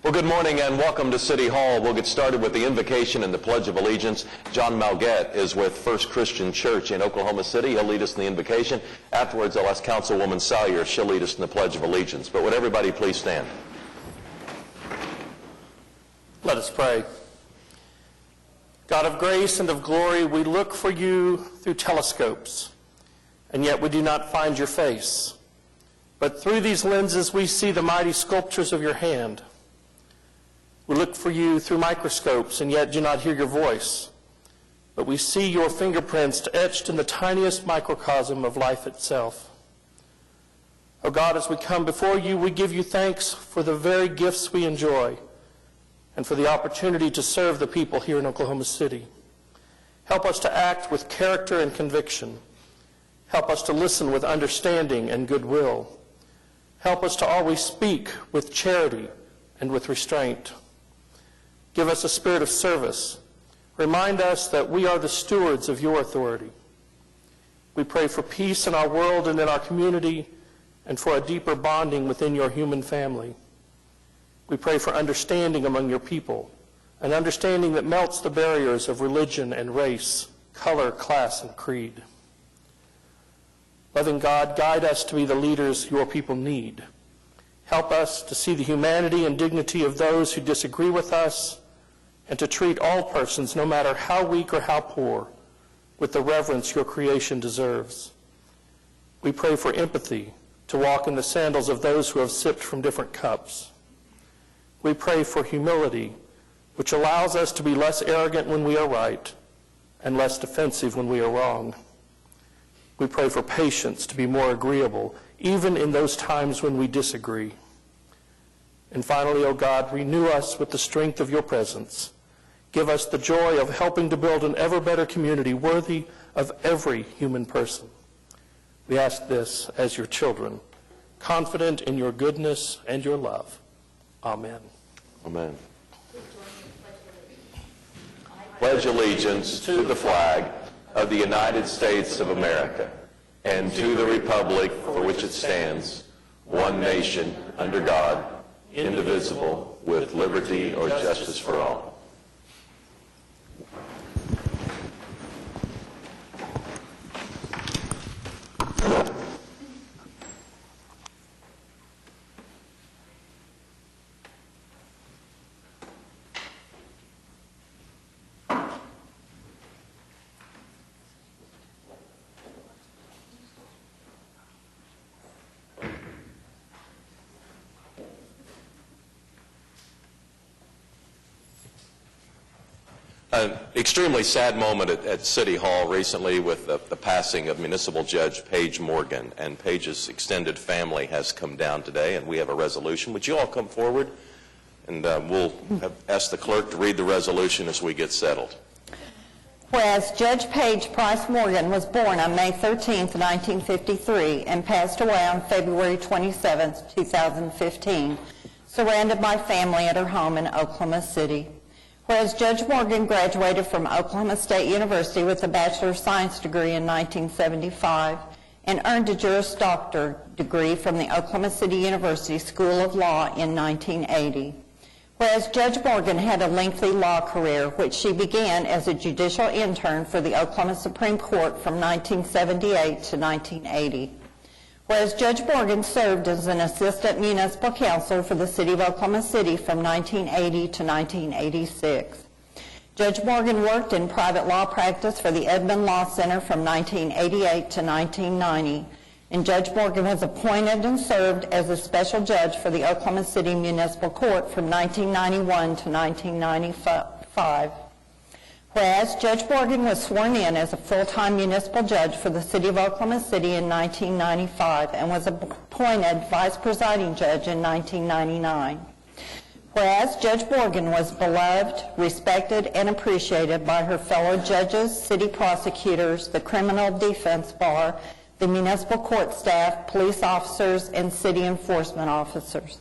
Well, good morning and welcome to City Hall. We'll get started with the invocation and the Pledge of Allegiance. John Malgett is with First Christian Church in Oklahoma City. He'll lead us in the invocation. Afterwards, I'll ask Councilwoman Salyer. She'll lead us in the Pledge of Allegiance. But would everybody please stand? Let us pray. God of grace and of glory, we look for you through telescopes, and yet we do not find your face. But through these lenses, we see the mighty sculptures of your hand. We look for you through microscopes, and yet do not hear your voice. But we see your fingerprints etched in the tiniest microcosm of life itself. Oh God, as we come before you, we give you thanks for the very gifts we enjoy and for the opportunity to serve the people here in Oklahoma City. Help us to act with character and conviction. Help us to listen with understanding and goodwill. Help us to always speak with charity and with restraint. Give us a spirit of service. Remind us that we are the stewards of your authority. We pray for peace in our world and in our community, and for a deeper bonding within your human family. We pray for understanding among your people, an understanding that melts the barriers of religion and race, color, class, and creed. Loving God, guide us to be the leaders your people need. Help us to see the humanity and dignity of those who disagree with us, and to treat all persons, no matter how weak or how poor, with the reverence your creation deserves. We pray for empathy, to walk in the sandals of those who have sipped from different cups. We pray for humility, which allows us to be less arrogant when we are right and less defensive when we are wrong. We pray for patience, to be more agreeable, even in those times when we disagree. And finally, O God, renew us with the strength of your presence. Give us the joy of helping to build an ever better community worthy of every human person. We ask this as your children, confident in your goodness and your love. Amen. Amen. Pledge allegiance to the flag of the United States of America and to the republic for which it stands, one nation, under God, indivisible, with liberty or justice for all. An extremely sad moment at City Hall recently with the passing of Municipal Judge Paige Morgan, and Paige's extended family has come down today, and we have a resolution. Would you all come forward, and we'll ask the clerk to read the resolution as we get settled. Whereas Judge Paige Price Morgan was born on May 13, 1953, and passed away on February 27, 2015, surrounded by family at her home in Oklahoma City. Whereas Judge Morgan graduated from Oklahoma State University with a Bachelor of Science degree in 1975 and earned a Juris Doctor degree from the Oklahoma City University School of Law in 1980. Whereas Judge Morgan had a lengthy law career, which she began as a judicial intern for the Oklahoma Supreme Court from 1978 to 1980. Whereas Judge Morgan served as an assistant municipal counselor for the city of Oklahoma City from 1980 to 1986. Judge Morgan worked in private law practice for the Edmond Law Center from 1988 to 1990. And Judge Morgan was appointed and served as a special judge for the Oklahoma City Municipal Court from 1991 to 1995. Whereas Judge Morgan was sworn in as a full-time municipal judge for the City of Oklahoma City in 1995 and was appointed vice presiding judge in 1999. Whereas Judge Morgan was beloved, respected, and appreciated by her fellow judges, city prosecutors, the criminal defense bar, the municipal court staff, police officers, and city enforcement officers.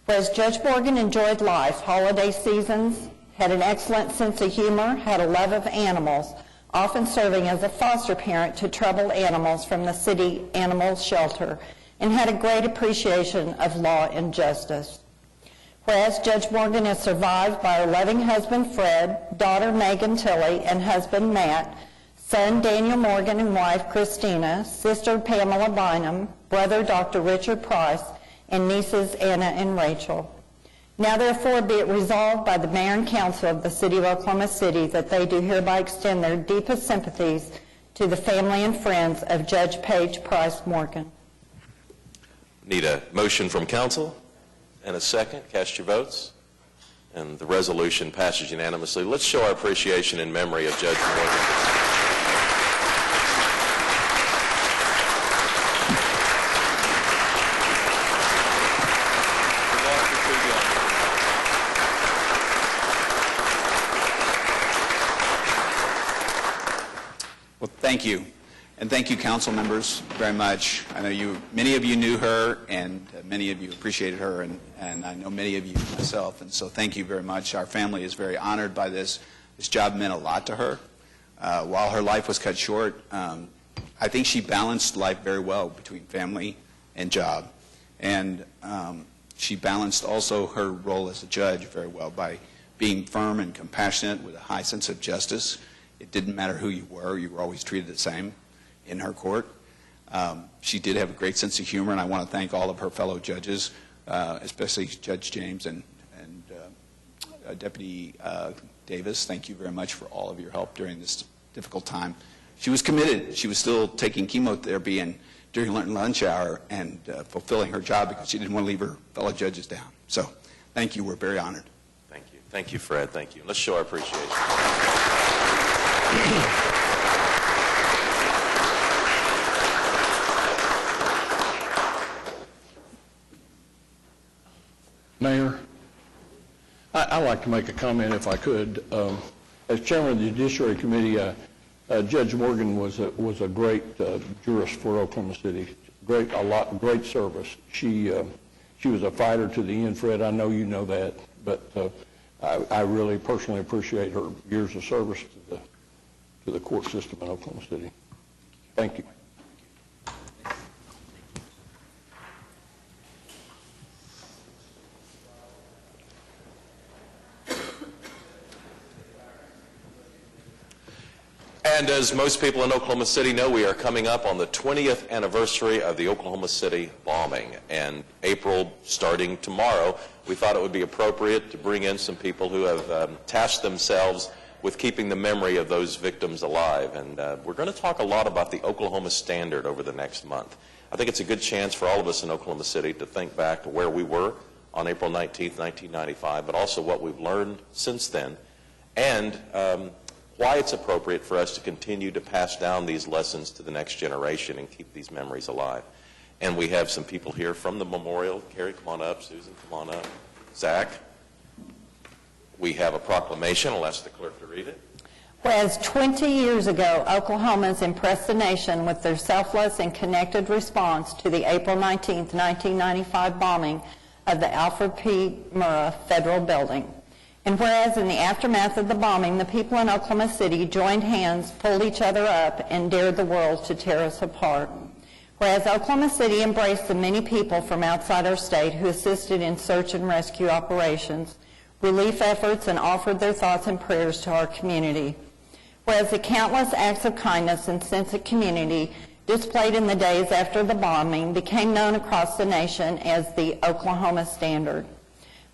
Whereas Judge Morgan enjoyed life, holiday seasons, had an excellent sense of humor, had a love of animals, often serving as a foster parent to troubled animals from the city animal shelter, and had a great appreciation of law and justice. Whereas Judge Morgan is survived by her loving husband Fred, daughter Megan Tilley, and husband Matt, son Daniel Morgan and wife Christina, sister Pamela Bynum, brother Dr. Richard Price, and nieces Anna and Rachel. Now therefore be it resolved by the Mayor and Council of the City of Oklahoma City that they do hereby extend their deepest sympathies to the family and friends of Judge Paige Price Morgan. Need a motion from council and a second. Cast your votes. And the resolution passes unanimously. Let's show our appreciation in memory of Judge Morgan. Well, thank you. And thank you, council members, very much. I know many of you knew her, and many of you appreciated her, and I know many of you myself, and so thank you very much. Our family is very honored by this. This job meant a lot to her. While her life was cut short, I think she balanced life very well between family and job. And she balanced also her role as a judge very well by being firm and compassionate with a high sense of justice. It didn't matter who you were always treated the same in her court. She did have a great sense of humor, and I want to thank all of her fellow judges, especially Judge James and Deputy Davis. Thank you very much for all of your help during this difficult time. She was committed. She was still taking chemotherapy and during lunch hour and fulfilling her job because she didn't want to leave her fellow judges down. So thank you. We're very honored. Thank you. Thank you, Fred. Thank you. Let's show our appreciation. Mayor, I'd like to make a comment if I could. As chairman of the Judiciary Committee, Judge Morgan was a great jurist for Oklahoma City. Great service. She was a fighter to the end, Fred. I know you know that, but I really personally appreciate her years of service to the court system in Oklahoma City. Thank you. And as most people in Oklahoma City know, we are coming up on the 20th anniversary of the Oklahoma City bombing. And April, starting tomorrow, we thought it would be appropriate to bring in some people who have tasked themselves with keeping the memory of those victims alive. And we're going to talk a lot about the Oklahoma Standard over the next month. I think it's a good chance for all of us in Oklahoma City to think back to where we were on April 19th, 1995, but also what we've learned since then, and why it's appropriate for us to continue to pass down these lessons to the next generation and keep these memories alive. And we have some people here from the memorial. Carrie, come on up. Susan, come on up. Zach. We have a proclamation. I'll ask the clerk to read it. Whereas 20 years ago, Oklahomans impressed the nation with their selfless and connected response to the April 19, 1995 bombing of the Alfred P. Murrah Federal Building. And whereas in the aftermath of the bombing, the people in Oklahoma City joined hands, pulled each other up, and dared the world to tear us apart. Whereas Oklahoma City embraced the many people from outside our state who assisted in search and rescue operations, relief efforts, and offered their thoughts and prayers to our community. Whereas the countless acts of kindness and sense of community displayed in the days after the bombing became known across the nation as the Oklahoma Standard.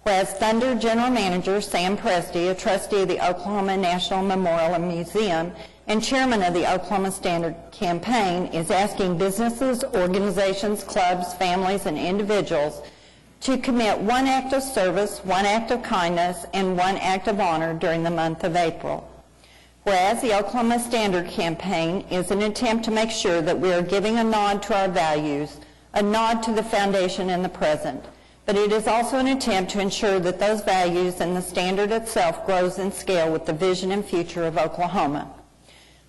Whereas Thunder General Manager Sam Presti, a trustee of the Oklahoma National Memorial and Museum and chairman of the Oklahoma Standard Campaign, is asking businesses, organizations, clubs, families, and individuals to commit one act of service, one act of kindness, and one act of honor during the month of April. Whereas the Oklahoma Standard Campaign is an attempt to make sure that we are giving a nod to our values, a nod to the foundation and the present, but it is also an attempt to ensure that those values and the standard itself grows in scale with the vision and future of Oklahoma.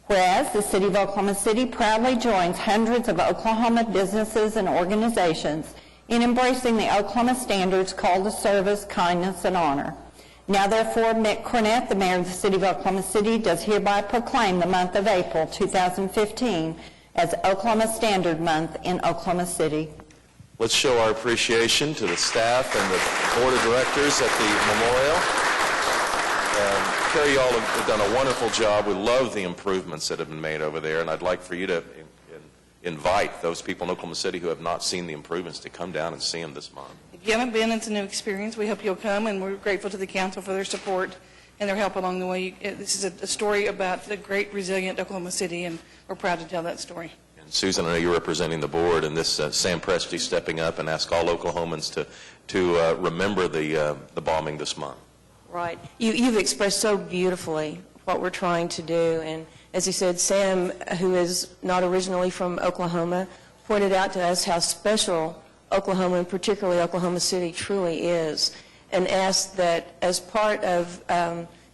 Whereas the City of Oklahoma City proudly joins hundreds of Oklahoma businesses and organizations in embracing the Oklahoma Standard's call to service, kindness, and honor. Now therefore, Mick Cornett, the Mayor of the City of Oklahoma City, does hereby proclaim the month of April 2015 as Oklahoma Standard Month in Oklahoma City. Let's show our appreciation to the staff and the board of directors at the memorial. Terry, you all have done a wonderful job. We love the improvements that have been made over there, and I'd like for you to invite those people in Oklahoma City who have not seen the improvements to come down and see them this month. If you haven't been, it's a new experience. We hope you'll come, and we're grateful to the council for their support and their help along the way. This is a story about the great, resilient Oklahoma City, and we're proud to tell that story. And Susan, I know you're representing the board, and this Sam Presti stepping up and ask all Oklahomans to remember the bombing this month. Right. You've expressed so beautifully what we're trying to do, and as you said, Sam, who is not originally from Oklahoma, pointed out to us how special Oklahoma, and particularly Oklahoma City, truly is, and asked that as part of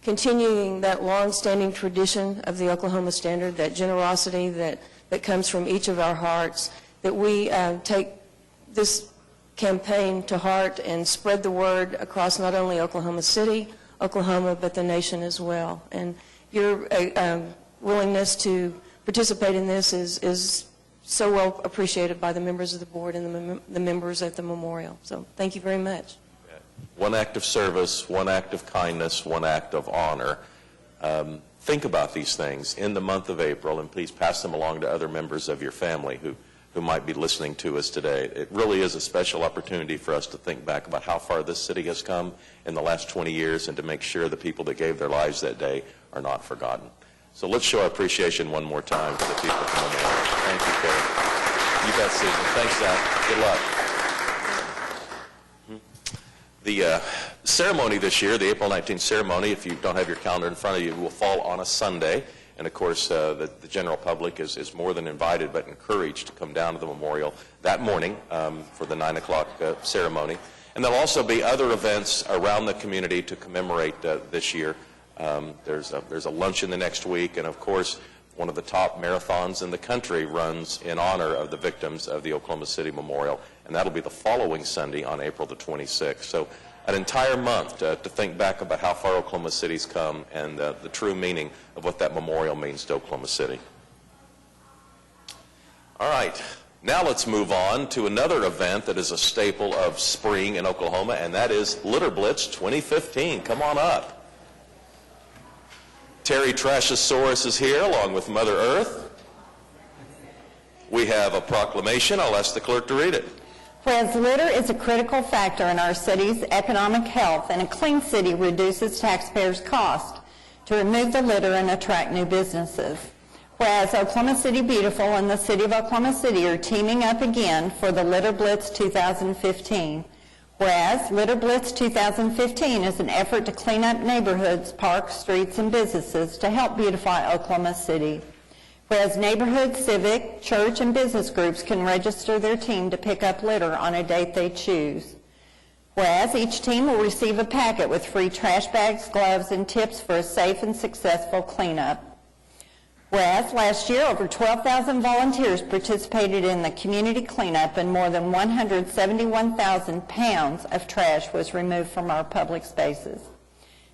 continuing that long-standing tradition of the Oklahoma Standard, that generosity that comes from each of our hearts, that we take this campaign to heart and spread the word across not only Oklahoma City, Oklahoma, but the nation as well. And your willingness to participate in this is so well appreciated by the members of the board and the members at the memorial. So thank you very much. One act of service, one act of kindness, one act of honor. Think about these things in the month of April, and please pass them along to other members of your family who might be listening to us today. It really is a special opportunity for us to think back about how far this city has come in the last 20 years and to make sure the people that gave their lives that day are not forgotten. So let's show our appreciation one more time to the people from the memorial. Thank you, Carrie. You bet, Susan. Thanks, Zach. Good luck. The ceremony this year, the April 19th ceremony, if you don't have your calendar in front of you, will fall on a Sunday. And, of course, the general public is more than invited but encouraged to come down to the memorial that morning for the 9 o'clock ceremony. And there will also be other events around the community to commemorate this year. There's a luncheon the next week, and, of course, one of the top marathons in the country runs in honor of the victims of the Oklahoma City Memorial, and that'll be the following Sunday on April the 26th. So an entire month to think back about how far Oklahoma City's come and the true meaning of what that memorial means to Oklahoma City. All right, now let's move on to another event that is a staple of spring in Oklahoma, and that is Litter Blitz 2015. Come on up. Terry Trashosaurus is here along with Mother Earth. We have a proclamation. I'll ask the clerk to read it. Whereas litter is a critical factor in our city's economic health, and a clean city reduces taxpayers' cost to remove the litter and attract new businesses. Whereas Oklahoma City Beautiful and the City of Oklahoma City are teaming up again for the Litter Blitz 2015. Whereas Litter Blitz 2015 is an effort to clean up neighborhoods, parks, streets, and businesses to help beautify Oklahoma City. Whereas neighborhood, civic, church, and business groups can register their team to pick up litter on a date they choose. Whereas each team will receive a packet with free trash bags, gloves, and tips for a safe and successful cleanup. Whereas last year, over 12,000 volunteers participated in the community cleanup, and more than 171,000 pounds of trash was removed from our public spaces.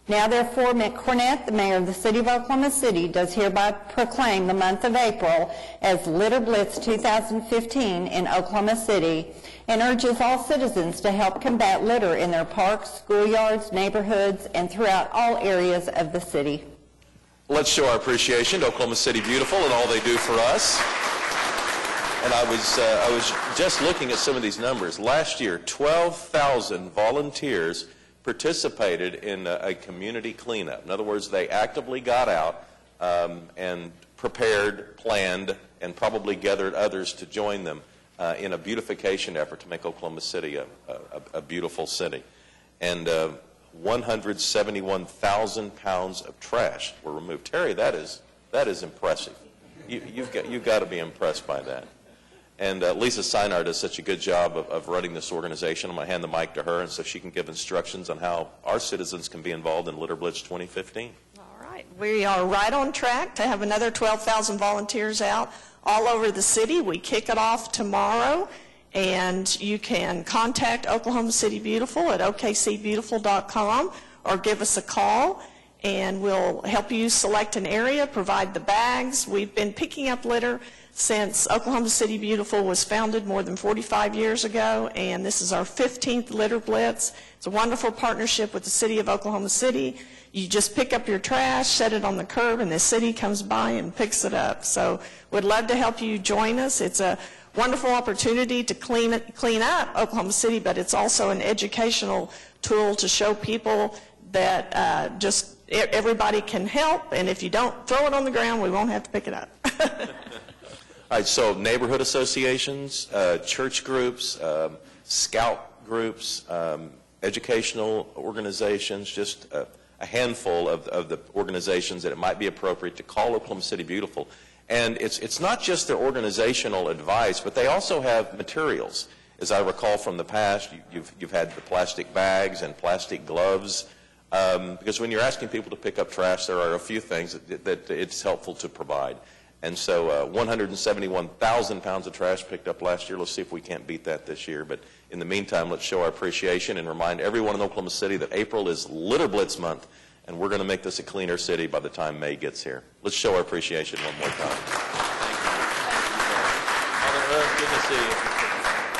Now, therefore, Mick Cornett, the mayor of the City of Oklahoma City, does hereby proclaim the month of April as Litter Blitz 2015 in Oklahoma City, and urges all citizens to help combat litter in their parks, schoolyards, neighborhoods, and throughout all areas of the city. Let's show our appreciation to Oklahoma City Beautiful and all they do for us. And I was just looking at some of these numbers. Last year, 12,000 volunteers participated in a community cleanup. In other words, they actively got out and prepared, planned, and probably gathered others to join them in a beautification effort to make Oklahoma City a beautiful city. And 171,000 pounds of trash were removed. Terry, that is impressive. You've got to be impressed by that. And Lisa Seinard does such a good job of running this organization. I'm going to hand the mic to her, and so she can give instructions on how our citizens can be involved in Litter Blitz 2015. All right. We are right on track to have another 12,000 volunteers out all over the city. We kick it off tomorrow, and you can contact Oklahoma City Beautiful at okcbeautiful.com or give us a call, and we'll help you select an area, provide the bags. We've been picking up litter since Oklahoma City Beautiful was founded more than 45 years ago, and this is our 15th Litter Blitz. It's a wonderful partnership with the City of Oklahoma City. You just pick up your trash, set it on the curb, and the city comes by and picks it up. So we'd love to help you join us. It's a wonderful opportunity to clean up Oklahoma City, but it's also an educational tool to show people that just everybody can help, and if you don't throw it on the ground, we won't have to pick it up. All right, so neighborhood associations, church groups, scout groups, educational organizations, just a handful of the organizations that it might be appropriate to call Oklahoma City Beautiful. And it's not just their organizational advice, but they also have materials. As I recall from the past, you've had the plastic bags and plastic gloves, because when you're asking people to pick up trash, there are a few things that it's helpful to provide. And so 171,000 pounds of trash picked up last year. Let's see if we can't beat that this year. But in the meantime, let's show our appreciation and remind everyone in Oklahoma City that April is Litter Blitz month, and we're going to make this a cleaner city by the time May gets here. Let's show our appreciation one more time. Thank you. Mother Earth, good to see you.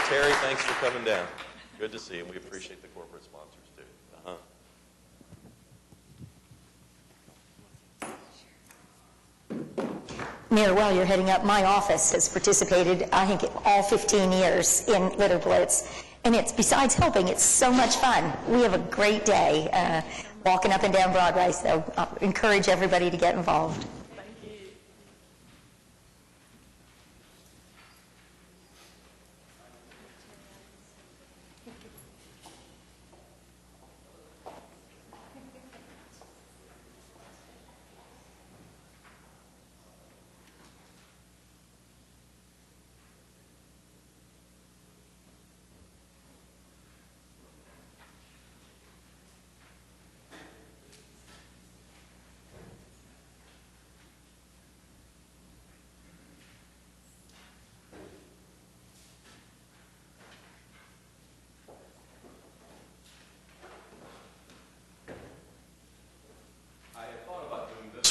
Terry, thanks for coming down. Good to see you, and we appreciate the corporate sponsors, too. Mayor, while you're heading up, my office has participated, I think, all 15 years in Litter Blitz. And it's, besides helping, it's so much fun. We have a great day walking up and down Broadway, so I encourage everybody to get involved.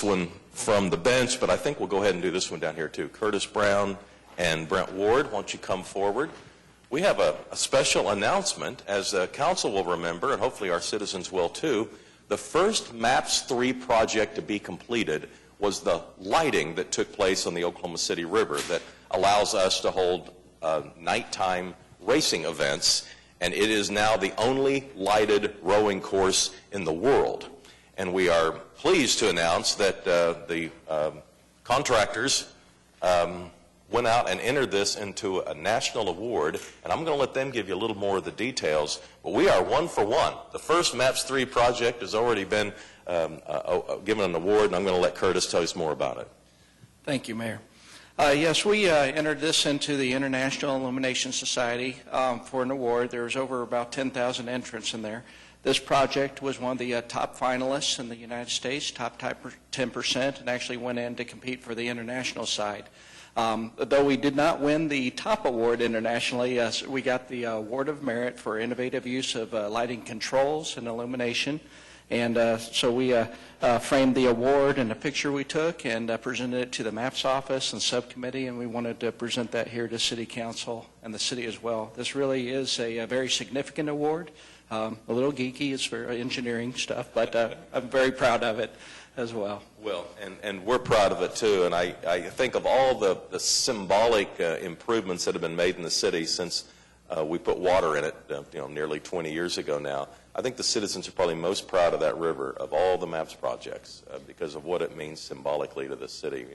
One from the bench, but I think we'll go ahead and do this one down here too. Curtis Brown and Brent Ward, why don't you come forward? We have a special announcement, as council will remember, and hopefully our citizens will too. The first MAPS 3 project to be completed was the lighting that took place on the Oklahoma City River that allows us to hold nighttime racing events, and it is now the only lighted rowing course in the world. And we are pleased to announce that the contractors went out and entered this into a national award, and I'm going to let them give you a little more of the details, but we are 1 for 1. The first MAPS 3 project has already been given an award, and I'm going to let Curtis tell us more about it. Thank you, Mayor. Yes, we entered this into the International Illumination Society for an award. There was over about 10,000 entrants in there. This project was one of the top finalists in the United States, top 10%, and actually went in to compete for the international side. Though we did not win the top award internationally, we got the Award of Merit for innovative use of lighting controls and illumination. And so we framed the award in a picture we took and presented it to the MAPS office and subcommittee, and we wanted to present that here to City Council and the city as well. This really is a very significant award. A little geeky, it's for engineering stuff, but I'm very proud of it as well. Well, and we're proud of it too, and I think of all the symbolic improvements that have been made in the city since we put water in it, nearly 20 years ago now. I think the citizens are probably most proud of that river, of all the MAPS projects, because of what it means symbolically to the city,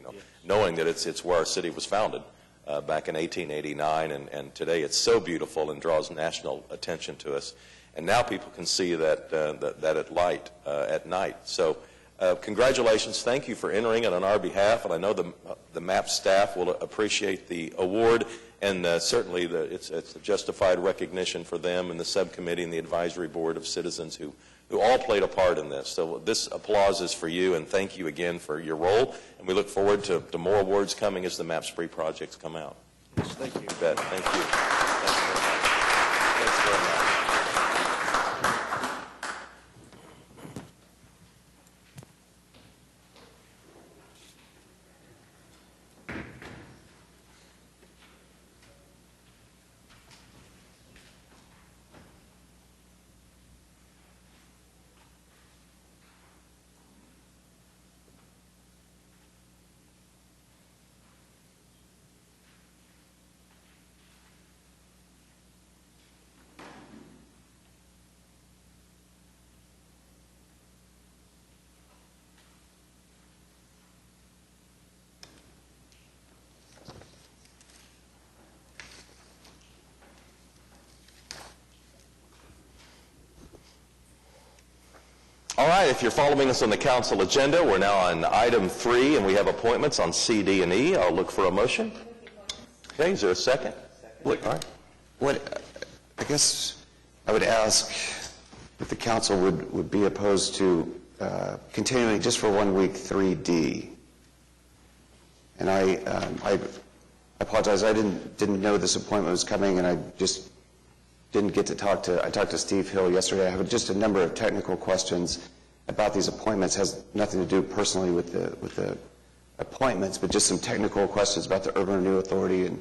knowing that it's where our city was founded back in 1889, and today it's so beautiful and draws national attention to us. And now people can see that at light at night. So congratulations. Thank you for entering it on our behalf. And I know the MAP staff will appreciate the award. And certainly it's a justified recognition for them and the subcommittee and the advisory board of citizens who all played a part in this. So this applause is for you, and thank you again for your role. And we look forward to more awards coming as the MAPS 3 projects come out. Yes, thank you. You bet. Thank you. Thank you very much. Thanks very much. All right, if you're following us on the council agenda, we're now on item 3, and we have appointments on C, D, and E. I'll look for a motion. Okay, is there a second? All right. I guess I would ask if the council would be opposed to continuing just for 1 week 3D. And I apologize, I didn't know this appointment was coming, and I just didn't get to I talked to Steve Hill yesterday. I have just a number of technical questions about these appointments. It has nothing to do personally with the appointments, but just some technical questions about the Urban Renewal Authority. And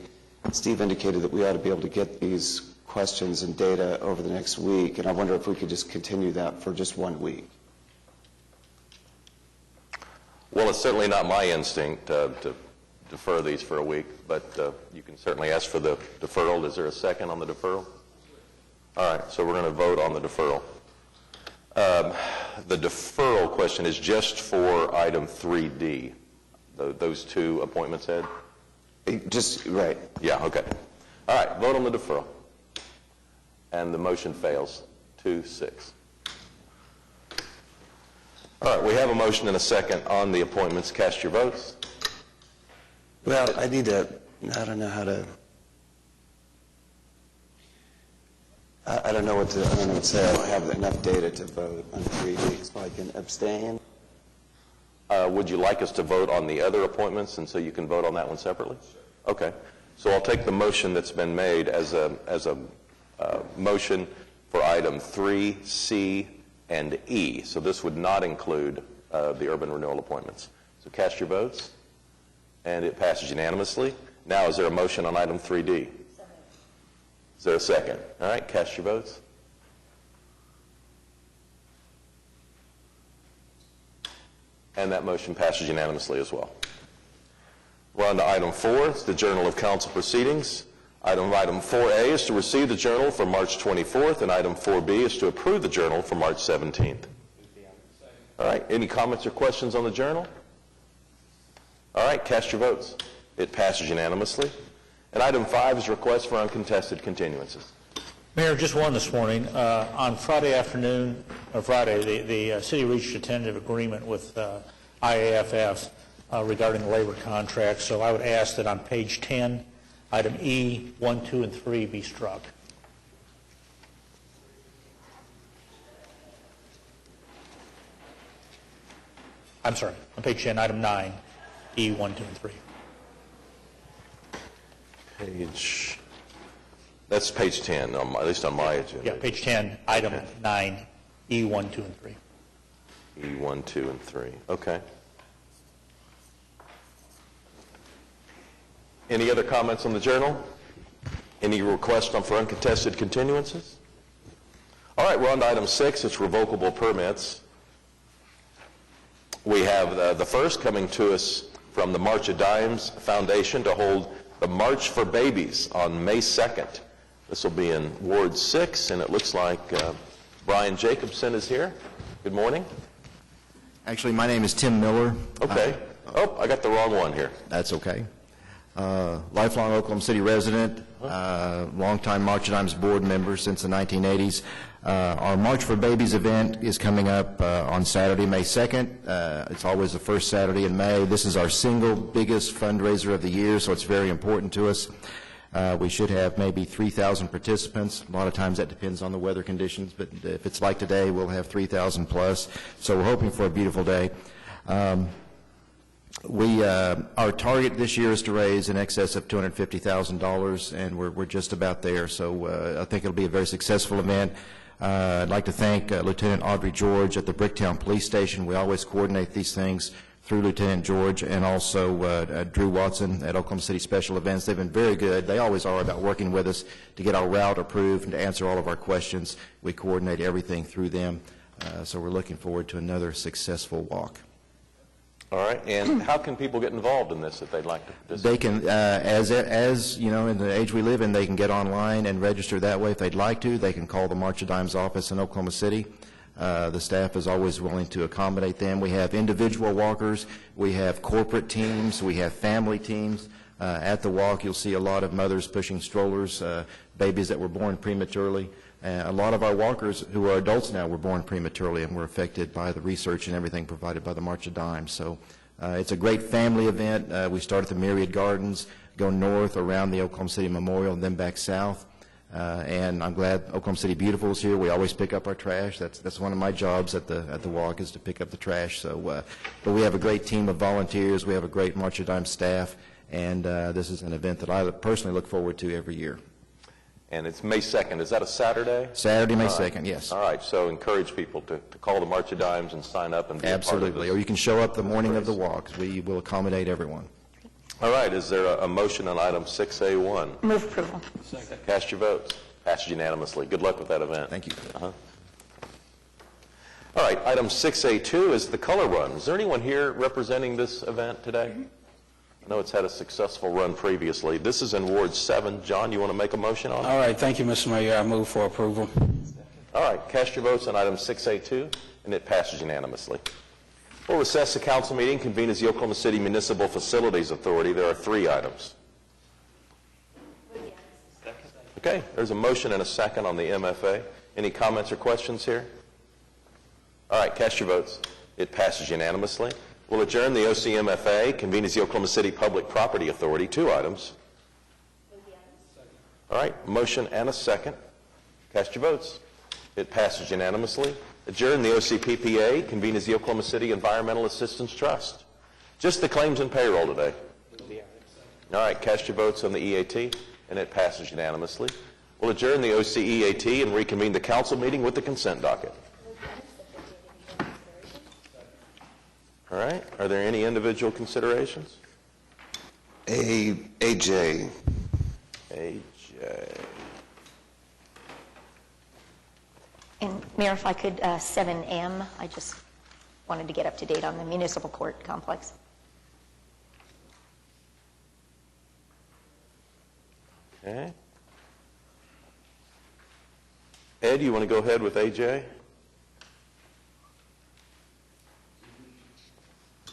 Steve indicated that we ought to be able to get these questions and data over the next week, and I wonder if we could just continue that for just 1 week. Well, it's certainly not my instinct to defer these for a week, but you can certainly ask for the deferral. Is there a second on the deferral? All right, so we're going to vote on the deferral. The deferral question is just for item 3D, those 2 appointments, Ed? Just, right. Yeah, okay. All right, vote on the deferral. And the motion fails, 2-6. All right, we have a motion and a second on the appointments. Cast your votes. Well, I don't know how to, I don't know what to say. I don't have enough data to vote on 3D, so I can abstain. Would you like us to vote on the other appointments, and so you can vote on that one separately? Okay. So I'll take the motion that's been made as a motion for item 3, C, and E. So this would not include the urban renewal appointments. So cast your votes, and it passes unanimously. Now, is there a motion on item 3D? Is there a second? All right, cast your votes. And that motion passes unanimously as well. We're on to item 4, it's the Journal of Council Proceedings. Item 4A is to receive the journal for March 24th, and item 4B is to approve the journal for March 17th. All right, any comments or questions on the journal? All right, cast your votes. It passes unanimously. And item 5 is request for uncontested continuances. Mayor, just one this morning. On Friday afternoon, or Friday, the city reached a tentative agreement with IAFF regarding the labor contract. So I would ask that on page 10, item E, 1, 2, and 3 be struck. I'm sorry, on page 10, item 9, E, 1, 2, and 3. That's page 10, at least on my agenda. Yeah, page 10, item 9, E, 1, 2, and 3. E, 1, 2, and 3. Okay. Any other comments on the journal? Any requests for uncontested continuances? All right, we're on to item 6. It's revocable permits. We have the first coming to us from the March of Dimes Foundation to hold the March for Babies on May 2nd. This will be in Ward 6, and it looks like Brian Jacobson is here. Good morning. Actually, my name is Tim Miller. Okay. I got the wrong one here. That's okay. Lifelong Oklahoma City resident, longtime March of Dimes board member since the 1980s. Our March for Babies event is coming up on Saturday, May 2nd. It's always the first Saturday in May. This is our single biggest fundraiser of the year, so it's very important to us. We should have maybe 3,000 participants. A lot of times that depends on the weather conditions, but if it's like today, we'll have 3,000 plus. So we're hoping for a beautiful day. Our target this year is to raise in excess of $250,000, and we're just about there. So I think it'll be a very successful event. I'd like to thank Lieutenant Audrey George at the Bricktown Police Station. We always coordinate these things through Lieutenant George, and also Drew Watson at Oklahoma City Special Events. They've been very good. They always are about working with us to get our route approved and to answer all of our questions. We coordinate everything through them. So we're looking forward to another successful walk. All right, and how can people get involved in this if they'd like to participate? They can, as you know, in the age we live in, they can get online and register that way if they'd like to. They can call the March of Dimes office in Oklahoma City. The staff is always willing to accommodate them. We have individual walkers, we have corporate teams, we have family teams. At the walk, you'll see a lot of mothers pushing strollers, babies that were born prematurely. A lot of our walkers who are adults now were born prematurely and were affected by the research and everything provided by the March of Dimes. So it's a great family event. We start at the Myriad Gardens, go north around the Oklahoma City Memorial, and then back south. And I'm glad Oklahoma City Beautiful is here. We always pick up our trash. That's one of my jobs at the walk, is to pick up the trash. So, but we have a great team of volunteers. We have a great March of Dimes staff, and this is an event that I personally look forward to every year. And it's May 2nd. Is that a Saturday? Saturday, May All right. 2nd, yes. All right, so encourage people to call the March of Dimes and sign up and be Absolutely. a part of Or this. you can show up the morning of the walk. We will accommodate everyone. All right, is there a motion on item 6A1? Move approval. Cast your votes. Passed unanimously. Good luck with that event. Thank you. All right, item 6A2 is the Color Run. Is there anyone here representing this event today? I know it's had a successful run previously. This is in Ward 7. John, you want to make a motion on it? All right, thank you, Mr. Mayor. I move for approval. All right, cast your votes on item 6A2, and it passes unanimously. We'll recess the council meeting, convene as the Oklahoma City Municipal Facilities Authority. There are 3 items. Okay, there's a motion and a second on the MFA. Any comments or questions here? All right, cast your votes. It passes unanimously. We'll adjourn the OCMFA, convene as the Oklahoma City Public Property Authority. 2 items. All right, motion and a second. Cast your votes. It passes unanimously. Adjourn the OCPPA, convene as the Oklahoma City Environmental Assistance Trust. Just the claims and payroll today. All right, cast your votes on the EAT, and it passes unanimously. We'll adjourn the OCEAT and reconvene the council meeting with the consent docket. All right, are there any individual considerations? AJ. And Mayor, if I could, 7M, I just wanted to get up to date on the municipal court complex. Okay. Ed, you want to go ahead with AJ?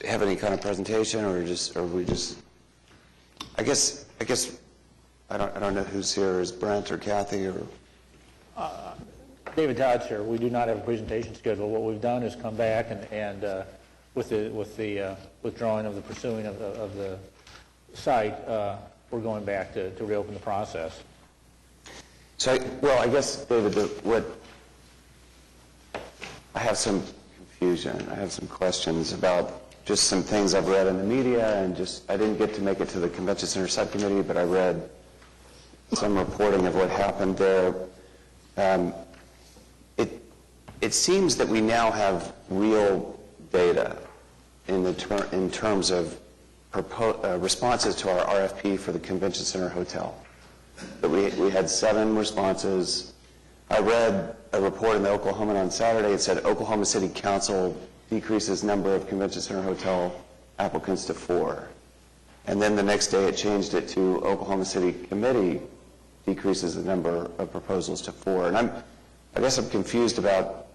Have any kind of presentation, or we just? I guess I don't know who's here. Is Brent or Kathy or? David Todd's here. We do not have a presentation scheduled. What we've done is come back and with the withdrawing of the pursuing of the site, we're going back to reopen the process. So, I guess, David, I have some confusion. I have some questions about just some things I've read in the media, and I didn't get to make it to the Convention Center Subcommittee, but I read some reporting of what happened there. It seems that we now have real data in terms of responses to our RFP for the Convention Center Hotel. That we had 7 responses. I read a report in the Oklahoman on Saturday. It said Oklahoma City Council decreases number of Convention Center Hotel applicants to 4. And then the next day it changed it to Oklahoma City Committee decreases the number of proposals to 4. And I guess I'm confused about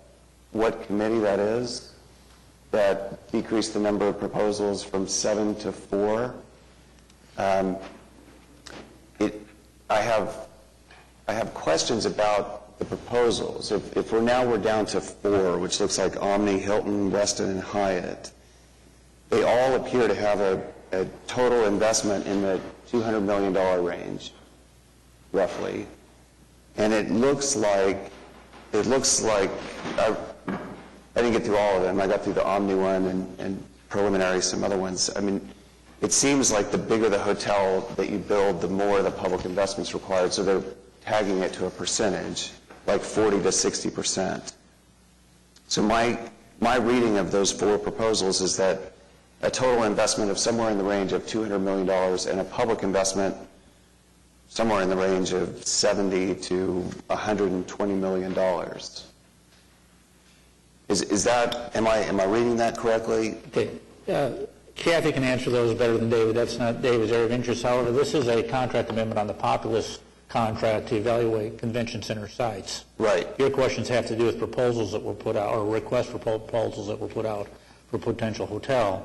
what committee that is that decreased the number of proposals from 7 to 4. I have questions about the proposals. If we're down to 4, which looks like Omni, Hilton, Westin, and Hyatt, they all appear to have a total investment in the $200 million range, roughly. And it looks like I didn't get through all of them. I got through the Omni one and preliminary some other ones. I mean, it seems like the bigger the hotel that you build, the more the public investment's required. So they're tagging it to a percentage, like 40 to 60%. So my reading of those 4 proposals is that a total investment of somewhere in the range of $200 million and a public investment somewhere in the range of $70 to $120 million. Is that, am I reading that correctly? Okay. Kathy can answer those better than David. That's not David's area of interest. However, this is a contract amendment on the Populous contract to evaluate convention center sites. Right. Your questions have to do with proposals that were put out, or requests for proposals that were put out for potential hotel,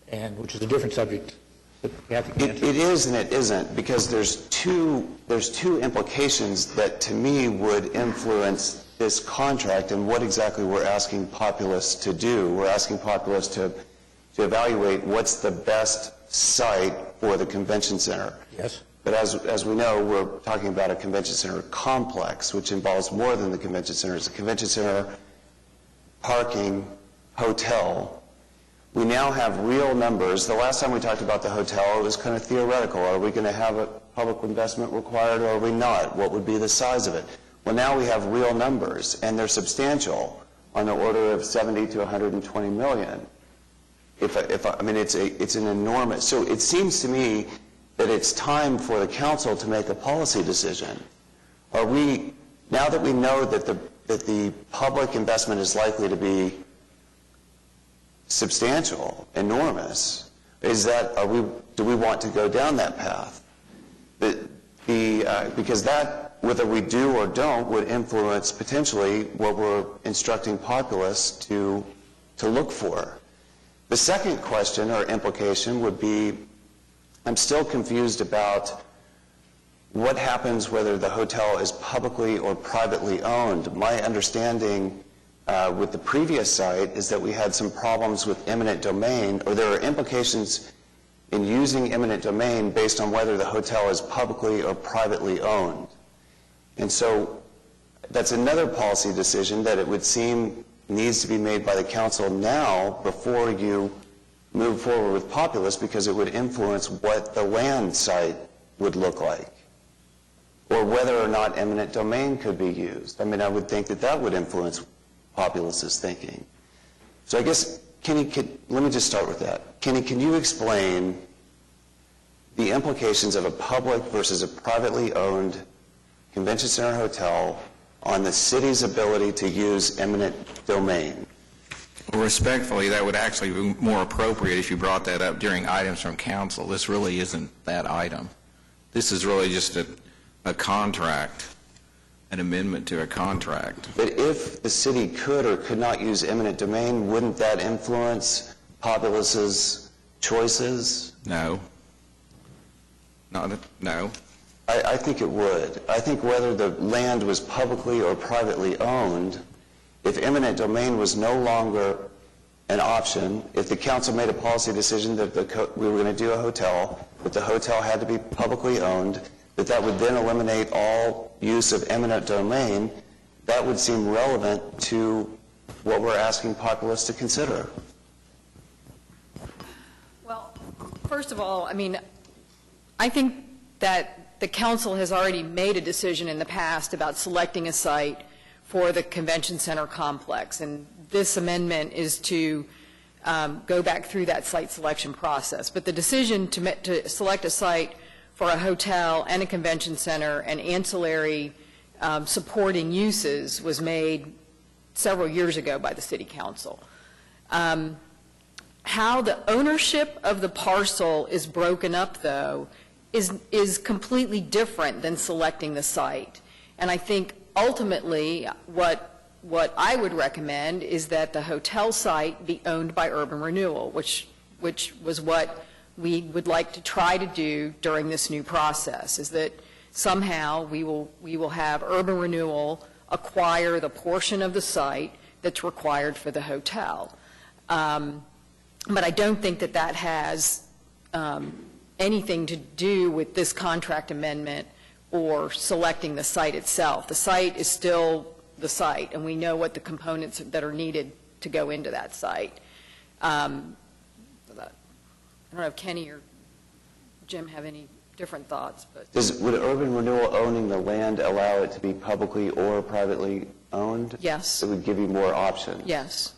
and which is a different subject It is and it isn't, because there's two implications that to me would influence this contract and what exactly we're asking Populous to do. We're asking Populous to evaluate what's the best site for the convention center. Yes. But as we know, we're talking about a convention center complex, which involves more than the convention center. It's a convention center, parking, hotel. We now have real numbers. The last time we talked about the hotel, it was kind of theoretical. Are we going to have a public investment required, or are we not? What would be the size of it? Well, now we have real numbers, and they're substantial, on the order of 70 to 120 million. I mean, it's an enormous. So it seems to me that it's time for the council to make a policy decision. Are we, now that we know that the public investment is likely to be substantial, enormous, do we want to go down that path? Because that, whether we do or don't, would influence potentially what we're instructing Populous to look for. The second question or implication would be, I'm still confused about what happens whether the hotel is publicly or privately owned. My understanding with the previous site is that we had some problems with eminent domain, or there are implications in using eminent domain based on whether the hotel is publicly or privately owned. And so that's another policy decision that it would seem needs to be made by the council now before you move forward with Populous, because it would influence what the land site would look like, or whether or not eminent domain could be used. I mean, I would think that that would influence Populous's thinking. So I guess, Kenny, let me just start with that. Kenny, can you explain the implications of a public versus a privately owned convention center hotel on the city's ability to use eminent domain? Well, respectfully, that would actually be more appropriate if you brought that up during items from council. This really isn't that item. This is really just a contract, an amendment to a contract. But if the city could or could not use eminent domain, wouldn't that influence Populous's choices? No. No. I think it would. I think whether the land was publicly or privately owned, if eminent domain was no longer an option, if the council made a policy decision that we were going to do a hotel, that the hotel had to be publicly owned, that would then eliminate all use of eminent domain, that would seem relevant to what we're asking Populous to consider. Well, first of all, I mean, I think that the council has already made a decision in the past about selecting a site for the convention center complex, and this amendment is to go back through that site selection process. But the decision to select a site for a hotel and a convention center and ancillary supporting uses was made several years ago by the city council. How the ownership of the parcel is broken up, though, is completely different than selecting the site. And I think ultimately what I would recommend is that the hotel site be owned by Urban Renewal, which was what we would like to try to do during this new process, is that somehow we will have Urban Renewal acquire the portion of the site that's required for the hotel. But I don't think that that has anything to do with this contract amendment or selecting the site itself. The site is still the site, and we know what the components that are needed to go into that site. I don't know if Kenny or Jim have any different thoughts. But Would Urban Renewal owning the land allow it to be publicly or privately owned? Yes. It would give you more options? Yes.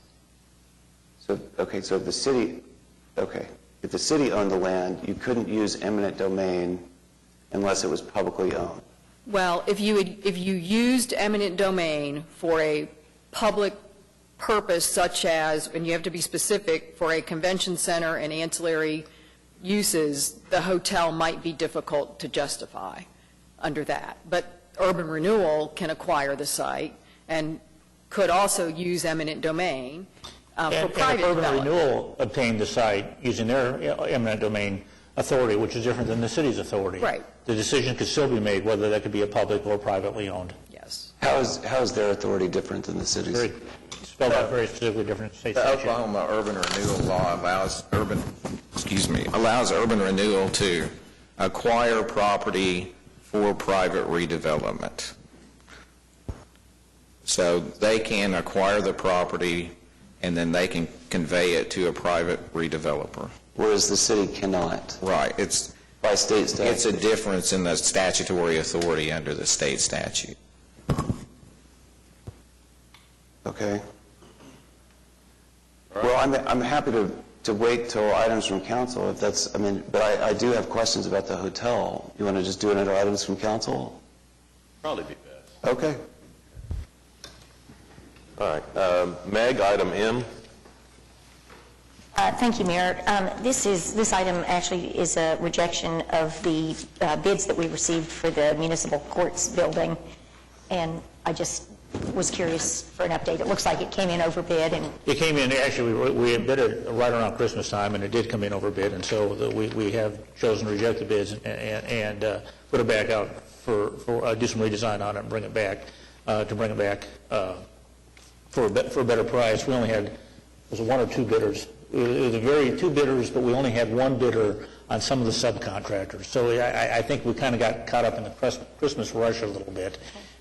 So, okay, so if the city owned the land, you couldn't use eminent domain unless it was publicly owned. Well, if you used eminent domain for a public purpose such as, and you have to be specific, for a convention center and ancillary uses, the hotel might be difficult to justify under that. But Urban Renewal can acquire the site and could also use eminent domain for private Urban development. Renewal obtained the site using their eminent domain, authority, which is different than the city's authority. Right. The decision could still be made whether that could be a public or privately owned. Yes. How is their authority different than the city's? Very, spelled out very specifically different state The statute. Oklahoma Urban Renewal Law allows urban renewal to acquire property for private redevelopment. So they can acquire the property and then they can convey it to a private redeveloper. Whereas the city cannot. Right. It's by state statute. It's a difference in the statutory authority under the state statute. Okay. Well, I'm happy to wait till items from council if that's, but I do have questions about the hotel. You want to just do it under items from council? Probably be best. Okay. All right. Meg, item M. Thank you, Mayor. This item actually is a rejection of the bids that we received for the municipal courts building, and I just was curious for an update. It looks like it came in overbid, and It came in, actually, we bid it right around Christmas time, and it did come in overbid, and so we have chosen to reject the bids and put it back out for do some redesign on it and bring it back, for a better price. We only had, was it one or two bidders? It was two bidders, but we only had one bidder on some of the subcontractors. So I think we kind of got caught up in the Christmas rush a little bit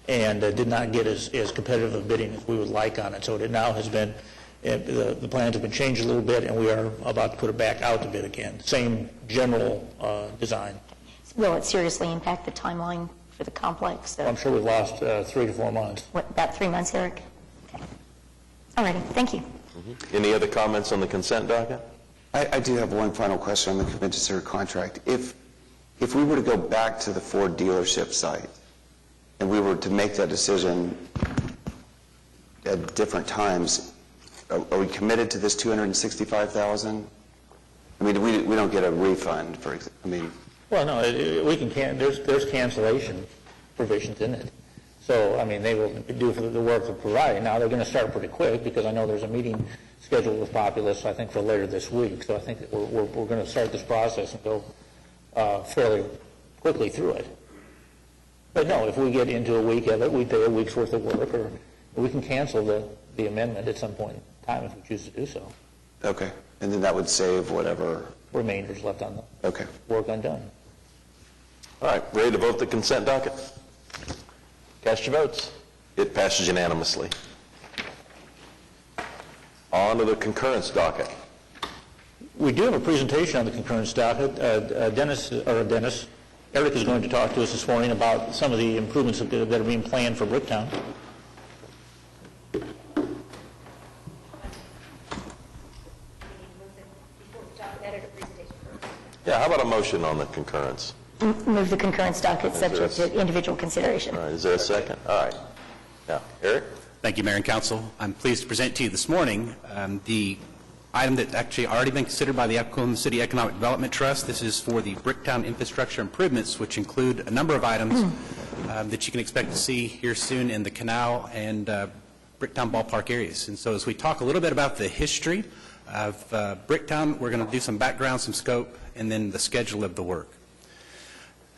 and did not get as competitive a bidding as we would like on it. So it now has been, the plans have been changed a little bit, and we are about to put it back out to bid again. Same general design. will it seriously impact the timeline for the complex? I'm sure we've lost 3 to 4 months. What, about 3 months, Eric? Okay. All righty, thank you. Any other comments on the consent docket? I do have one final question on the commensurate contract. If we were to go back to the Ford dealership site and we were to make that decision at different times, are we committed to this $265,000? I mean, we don't get a refund, for example. Well, no, we can there's cancellation provisions in it. So, I mean, they will do for the work they're providing. Now, they're going to start pretty quick because I know there's a meeting scheduled with Populous, I think, for later this week. So I think that we're going to start this process and go fairly quickly through it. But no, if we get into a week of it, we pay a week's worth of work, or we can cancel the amendment at some point in time if we choose to do so. Okay. And then that would save whatever remainders left on the work undone. All right, ready to vote the consent docket? Cast your votes. It passes unanimously. On to the concurrence docket. We do have a presentation on the concurrence docket. Eric is going to talk to us this morning about some of the improvements that are being planned for Bricktown. Yeah, how about a motion on the concurrence? Move the concurrence docket subject to individual consideration. All right, is there a second? All right. Now, Eric? Thank you, Mayor and Council. I'm pleased to present to you this morning the item that actually already been considered by the Oklahoma City Economic Development Trust. This is for the Bricktown infrastructure improvements, which include a number of items that you can expect to see here soon in the canal and Bricktown ballpark areas. And so as we talk a little bit about the history of Bricktown, we're going to do some background, some scope, and then the schedule of the work.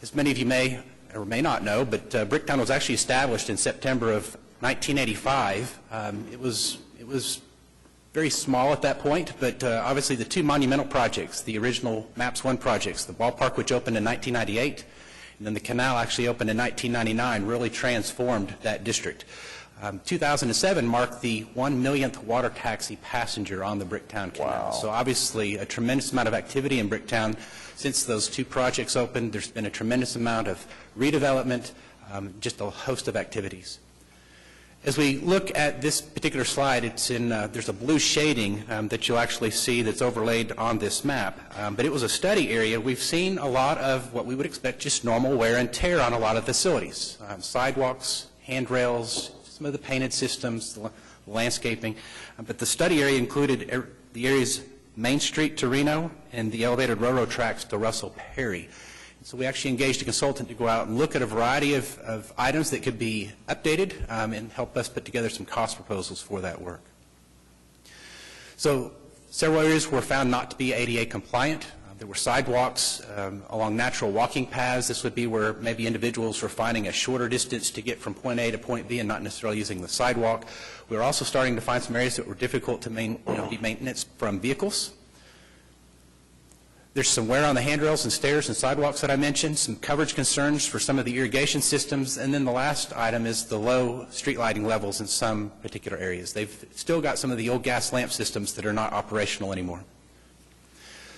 As many of you may or may not know, but Bricktown was actually established in September of 1985. It was very small at that point, but obviously the two monumental projects, the original MAPS 1 projects, the ballpark, which opened in 1998, and then the canal actually opened in 1999, really transformed that district. 2007 marked the 1 millionth water taxi passenger on the Bricktown Canal. Wow. So obviously a tremendous amount of activity in Bricktown. Since those two projects opened, there's been a tremendous amount of redevelopment, just a host of activities. As we look at this particular slide, it's in, there's a blue shading that you'll actually see that's overlaid on this map. But it was a study area. We've seen a lot of what we would expect, just normal wear and tear on a lot of facilities. Sidewalks, handrails, some of the painted systems, the landscaping. But the study area included the areas Main Street to Reno and the elevated railroad tracks to Russell Perry. So we actually engaged a consultant to go out and look at a variety of items that could be updated and help us put together some cost proposals for that work. So several areas were found not to be ADA compliant. There were sidewalks along natural walking paths. This would be where maybe individuals were finding a shorter distance to get from point A to point B and not necessarily using the sidewalk. We were also starting to find some areas that were difficult to be maintenance from vehicles. There's some wear on the handrails and stairs and sidewalks that I mentioned, some coverage concerns for some of the irrigation systems, and then the last item is the low street lighting levels in some particular areas. They've still got some of the old gas lamp systems that are not operational anymore.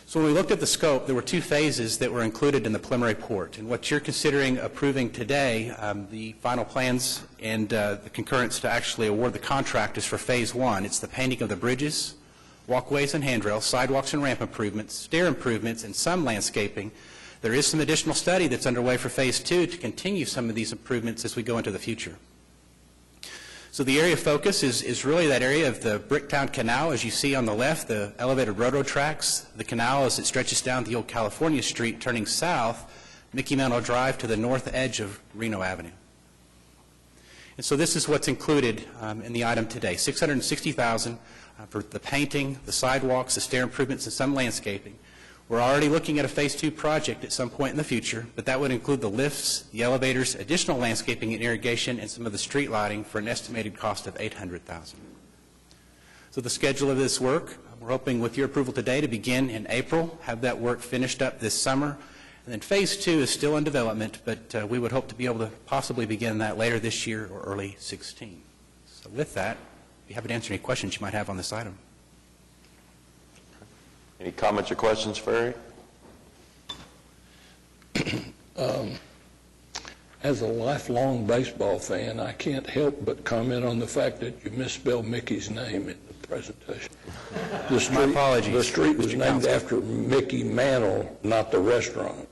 So when we looked at the scope, there were two phases that were included in the preliminary report. And what you're considering approving today, the final plans and the concurrence to actually award the contract is for Phase 1. It's the painting of the bridges, walkways and handrails, sidewalks and ramp improvements, stair improvements, and some landscaping. There is some additional study that's underway for Phase 2 to continue some of these improvements as we go into the future. So the area of focus is really that area of the Bricktown Canal, as you see on the left, the elevated railroad tracks, the canal as it stretches down the old California Street, turning south, Mickey Mantle Drive to the north edge of Reno Avenue. And so this is what's included in the item today, $660,000 for the painting, the sidewalks, the stair improvements, and some landscaping. We're already looking at a Phase 2 project at some point in the future, but that would include the lifts, the elevators, additional landscaping and irrigation, and some of the street lighting for an estimated cost of $800,000. So the schedule of this work, we're hoping with your approval today to begin in April, have that work finished up this summer. And then Phase 2 is still in development, but we would hope to be able to possibly begin that later this year or early 16. So with that, I'd be happy to answer any questions you might have on this item. Any comments or questions for Eric? As a lifelong baseball fan, I can't help but comment on the fact that you misspelled Mickey's name in the presentation. My apologies. The street was Mr. named Counsel. after Mickey Mantle, not the restaurant.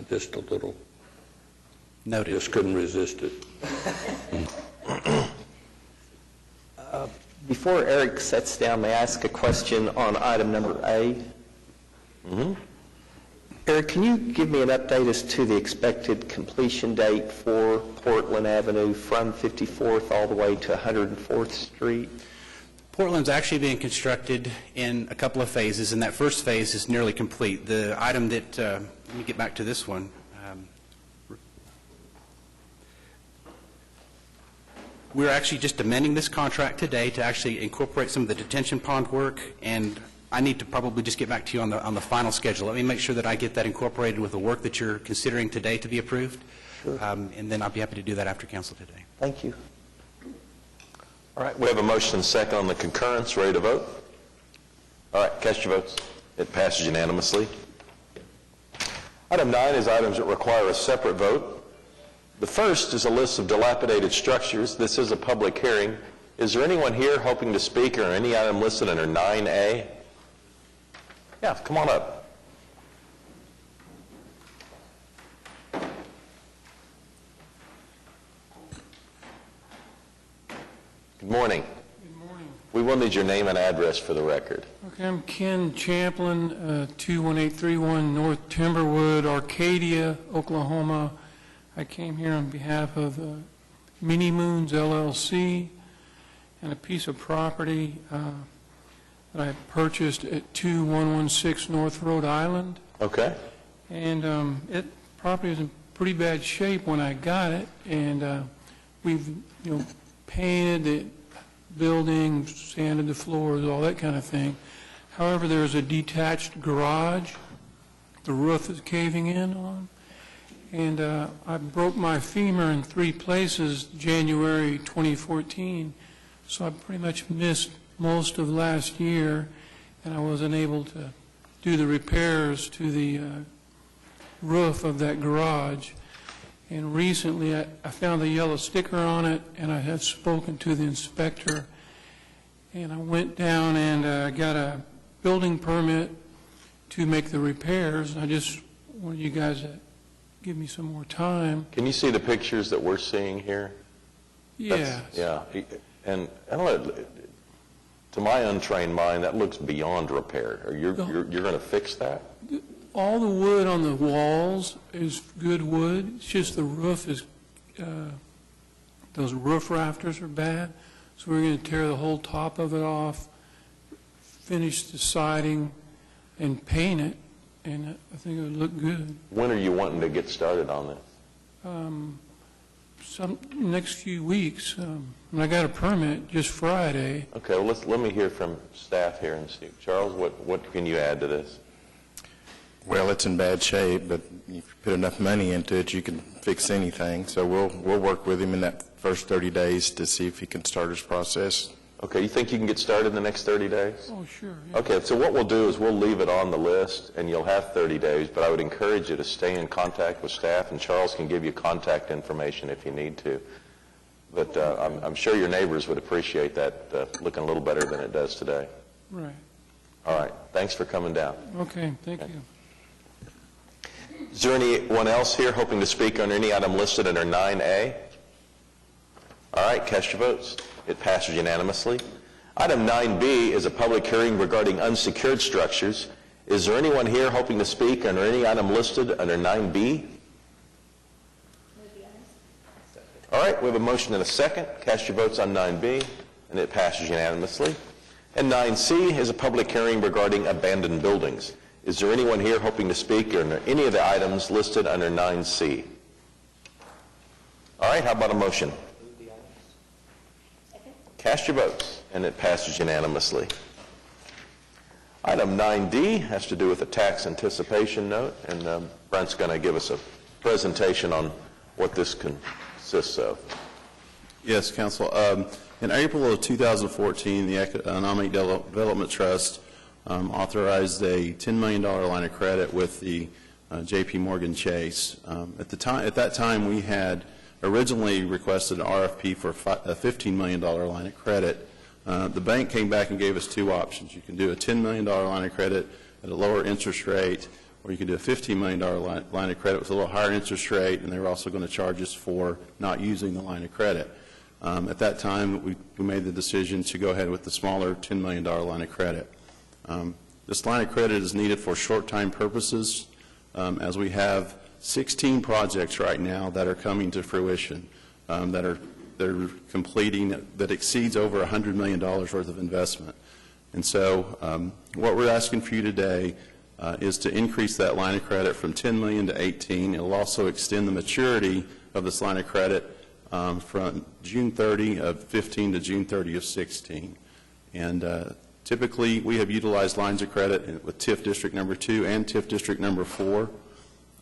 Just a little. Noted. Just couldn't resist it. Before Eric sets down, may I ask a question on item number A? Eric, can you give me an update as to the expected completion date for Portland Avenue from 54th all the way to 104th Street? Portland's actually being constructed in a couple of phases, and that first phase is nearly complete. The item that, let me get back to this one. We're actually just amending this contract today to actually incorporate some of the detention pond work, and I need to probably just get back to you on the final schedule. Let me make sure that I get that incorporated with the work that you're considering today to be approved, Sure. And then I'll be happy to do that after council today. Thank you. All right, we have a motion and second on the concurrence. Ready to vote? All right, cast your votes. It passes unanimously. Item 9 is items that require a separate vote. The first is a list of dilapidated structures. This is a public hearing. Is there anyone here hoping to speak on any item listed under 9A? Yeah, come on up. Good morning. Good morning. We will need your name and address for the record. Okay, I'm Ken Champlin, 21831 North Timberwood, Arcadia, Oklahoma. I came here on behalf of Mini Moons LLC and a piece of property that I purchased at 2116 North Rhode Island. Okay. And it property was in pretty bad shape when I got it, and we've painted the building, sanded the floors, all that kind of thing. However, there's a detached garage the roof is caving in on, and I broke my femur in 3 places January 2014, so I pretty much missed most of last year, and I wasn't able to do the repairs to the roof of that garage. And recently I found the yellow sticker on it, and I have spoken to the inspector, and I went down and got a building permit to make the repairs. I just wanted you guys to give me some more time. Can you see the pictures that we're seeing here? Yeah. Yeah, and I don't know, to my untrained mind, that looks beyond repair. You're going to fix that? All the wood on the walls is good wood. It's just the roof is, those roof rafters are bad. So we're going to tear the whole top of it off, finish the siding, and paint it. and I think it would look good. When are you wanting to get started on this? Some next few weeks. And I got a permit just Friday. Okay, well, let me hear from staff here and see. Charles, what can you add to this? Well, it's in bad shape, but if you put enough money into it, you can fix anything. So we'll work with him in that first 30 days to see if he can start his process. Okay, you think you can get started in the next 30 days? Oh, sure. Yeah. Okay, so what we'll do is we'll leave it on the list, and you'll have 30 days, but I would encourage you to stay in contact with staff, and Charles can give you contact information if you need to. But I'm sure your neighbors would appreciate that looking a little better than it does today. Right. All right, thanks for coming down. Okay, thank you. Is there anyone else here hoping to speak on any item listed under 9A? All right, cast your votes. It passes unanimously. Item 9B is a public hearing regarding unsecured structures. Is there anyone here hoping to speak under any item listed under 9B? All right, we have a motion and a second. Cast your votes on 9B, and it passes unanimously. And 9C is a public hearing regarding abandoned buildings. Is there anyone here hoping to speak under any of the items listed under 9C? All right, how about a motion? Cast your votes, and it passes unanimously. Item 9D has to do with a tax anticipation note, and Brent's going to give us a presentation on what this consists of. Yes, Council. In April of 2014, the Economic Development Trust authorized a $10 million line of credit with the J.P. Morgan Chase. At that time, we had originally requested an RFP for a $15 million line of credit. The bank came back and gave us two options. You can do a $10 million line of credit at a lower interest rate, or you can do a $15 million line of credit with a little higher interest rate, and they were also going to charge us for not using the line of credit. At that time, we made the decision to go ahead with the smaller $10 million line of credit. This line of credit is needed for short-time purposes, as we have 16 projects right now that are coming to fruition, they're completing, that exceeds over $100 million worth of investment. And so what we're asking for you today is to increase that line of credit from $10 million to 18. It'll also extend the maturity of this line of credit from June 30 of 15 to June 30 of 16. And typically, we have utilized lines of credit with TIF District Number 2 and TIF District Number 4.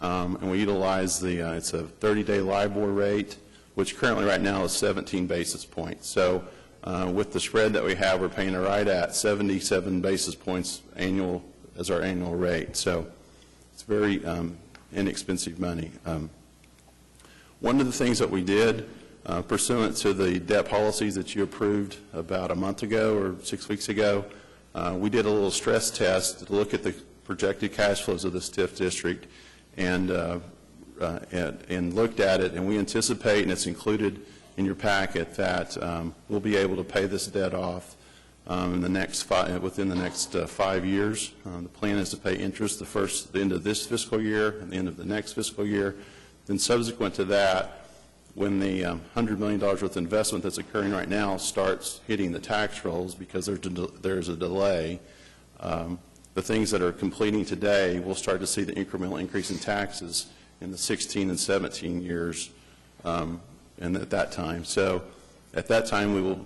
And we utilize it's a 30-day LIBOR rate, which currently right now is 17 basis points. So with the spread that we have, we're paying right at 77 basis points annual as our annual rate. So it's very inexpensive money. One of the things that we did, pursuant to the debt policies that you approved about a month ago or 6 weeks ago, we did a little stress test to look at the projected cash flows of this TIF district and looked at it, and we anticipate, and it's included in your packet, that we'll be able to pay this debt off within the next 5 years. The plan is to pay interest the end of this fiscal year and the end of the next fiscal year. Then subsequent to that, when the $100 million worth of investment that's occurring right now starts hitting the tax rolls, because there's a delay, the things that are completing today, we'll start to see the incremental increase in taxes in the 16 and 17 years, and at that time. So at that time,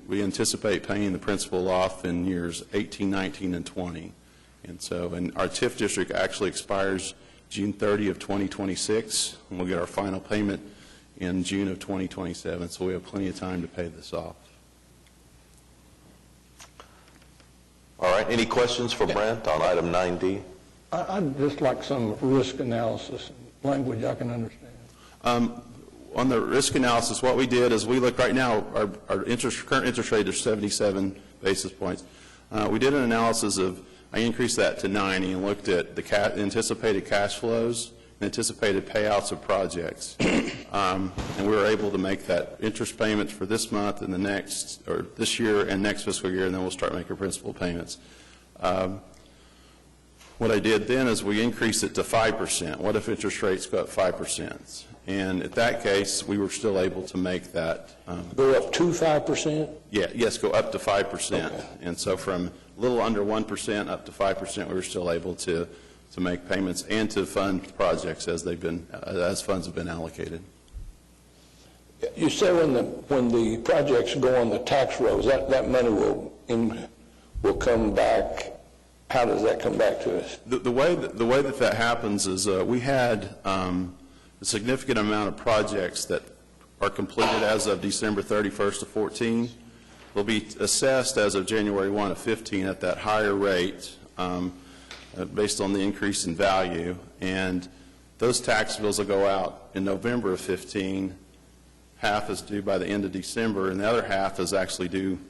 we anticipate paying the principal off in years 18, 19, and 20. And our TIF district actually expires June 30 of 2026, and we'll get our final payment in June of 2027. So we have plenty of time to pay this off. All right, any questions for Brent on item 9D? I'd just like some risk analysis and language I can understand. On the risk analysis, what we did is we looked right now, our current interest rate is 77 basis points. We did an analysis I increased that to 90 and looked at the anticipated cash flows and anticipated payouts of projects. And we were able to make that interest payment for this month and this year and next fiscal year, and then we'll start making principal payments. What I did then is we increased it to 5%. What if interest rates go up 5%? And at that case, we were still able to make that. Go up to 5%? Yes, go up to 5%. Okay. And so from a little under 1% up to 5%, we were still able to to make payments and to fund projects as funds have been allocated. You say when the projects go on the tax rolls, that money will come back. How does that come back to us? The way that happens is we had a significant amount of projects that are completed as of December 31st of 14. Will be assessed as of January 1 of 15 at that higher rate based on the increase in value. And those tax bills will go out in November of 15. Half is due by the end of December, and the other half is actually due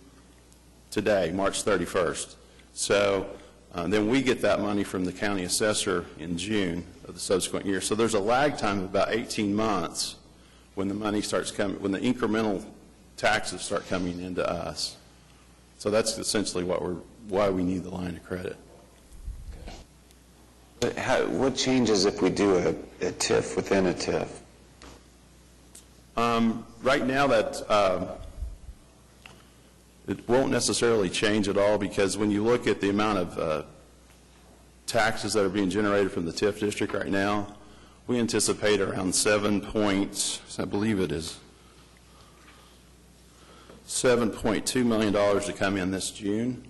today, March 31st. So then we get that money from the county assessor in June of the subsequent year. So there's a lag time of about 18 months when the money starts coming, when the incremental taxes start coming into us. So that's essentially why we need the line of credit. But what changes if we do a TIF within a TIF? Right now, that it won't necessarily change at all, because when you look at the amount of taxes that are being generated from the TIF district right now, we anticipate around $7.2 million to come in this June,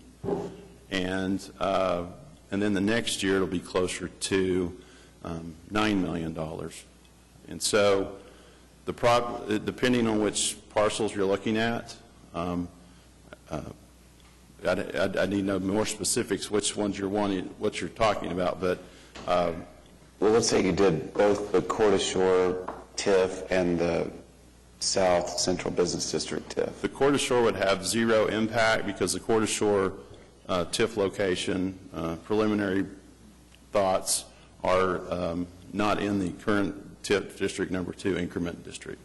and then the next year it'll be closer to $9 million. And so, depending on which parcels you're looking at, I need to know more specifics, which ones you're wanting, what you're talking about. But well, let's say you did both the Court Shore TIF and the South Central Business District TIF. The Court Shore would have zero impact, because the Court Shore TIF location, preliminary thoughts are not in the current TIF District Number 2 increment district.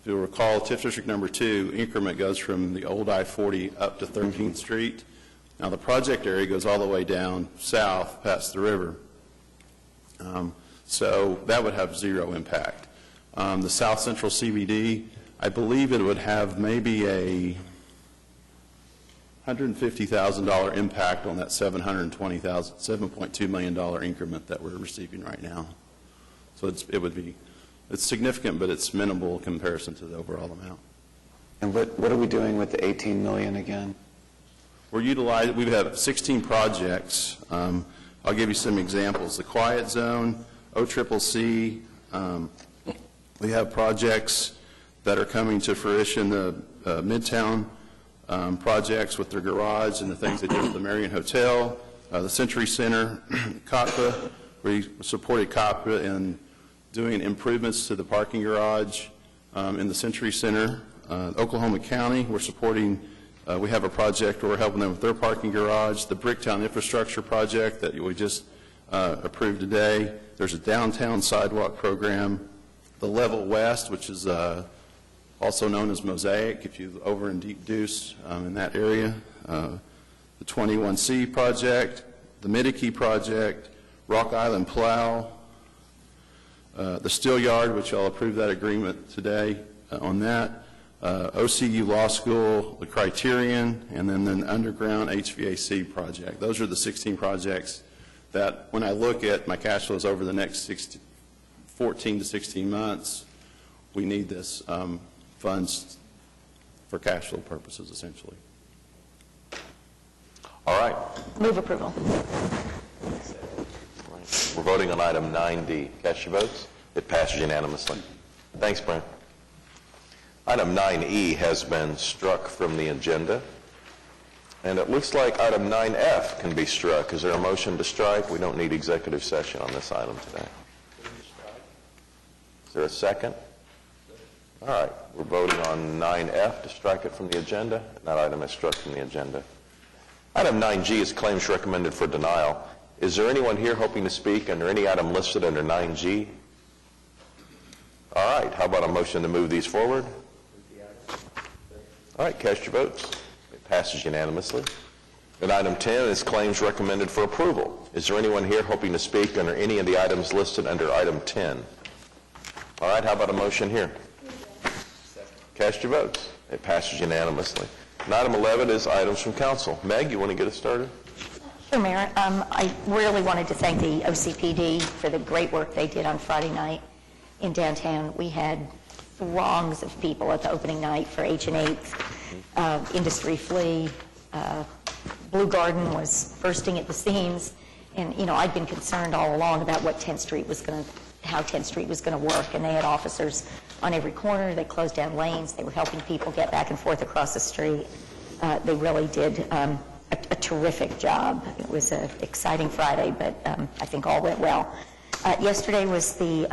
If you'll recall, TIF District Number 2 increment goes from the old I-40 up to 13th Street. Now the project area goes all the way down south past the river. So that would have zero impact. The South Central CBD, I believe it would have maybe a $150,000 impact on that $7.2 million increment that we're receiving right now. So it's significant, but it's minimal in comparison to the overall amount. And what are we doing with the $18 million again? We have 16 projects. I'll give you some examples. The Quiet Zone, OCCC, we have projects that are coming to fruition, the Midtown projects with their garage and the things they did with the Marion Hotel, the Century Center, COPPA. We supported COPPA in doing improvements to the parking garage in the Century Center. Oklahoma County, we're supporting, we have a project where we're helping them with their parking garage. The Bricktown Infrastructure Project that we just approved today. There's a downtown sidewalk program. The Level West, which is also known as Mosaic, if you over in Deep Deuce in that area. The 21C project, the Midikey project, Rock Island Plow, the Steel Yard, which I'll approve that agreement today on that, OCU Law School, the Criterion, and then the underground HVAC project. Those are the 16 projects that, when I look at my cash flows over the next 14 to 16 months, we need this funds for cash flow purposes, essentially. All right. Move approval. We're voting on item 9D. Cast your votes. It passes unanimously. Thanks, Brent. Item 9E has been struck from the agenda. And it looks like item 9F can be struck. Is there a motion to strike? We don't need executive session on this item today. Is there a second? All right. We're voting on 9F to strike it from the agenda. That item is struck from the agenda. Item 9G is claims recommended for denial. Is there anyone here hoping to speak under any item listed under 9G? All right. How about a motion to move these forward? All right. Cast your votes. It passes unanimously. And item 10 is claims recommended for approval. Is there anyone here hoping to speak under any of the items listed under item 10? All right. How about a motion here? Cast your votes. It passes unanimously. And item 11 is items from council. Meg, you want to get us started? Sure, Mayor. I really wanted to thank the OCPD for the great work they did on Friday night in downtown. We had throngs of people at the opening night for H&H, Industry Flea. Blue Garden was bursting at the seams. And, you know, I'd been concerned all along about what 10th Street was going to, how 10th Street was going to work. And they had officers on every corner. They closed down lanes. They were helping people get back and forth across the street. They really did a terrific job. It was an exciting Friday, but I think all went well. Yesterday was the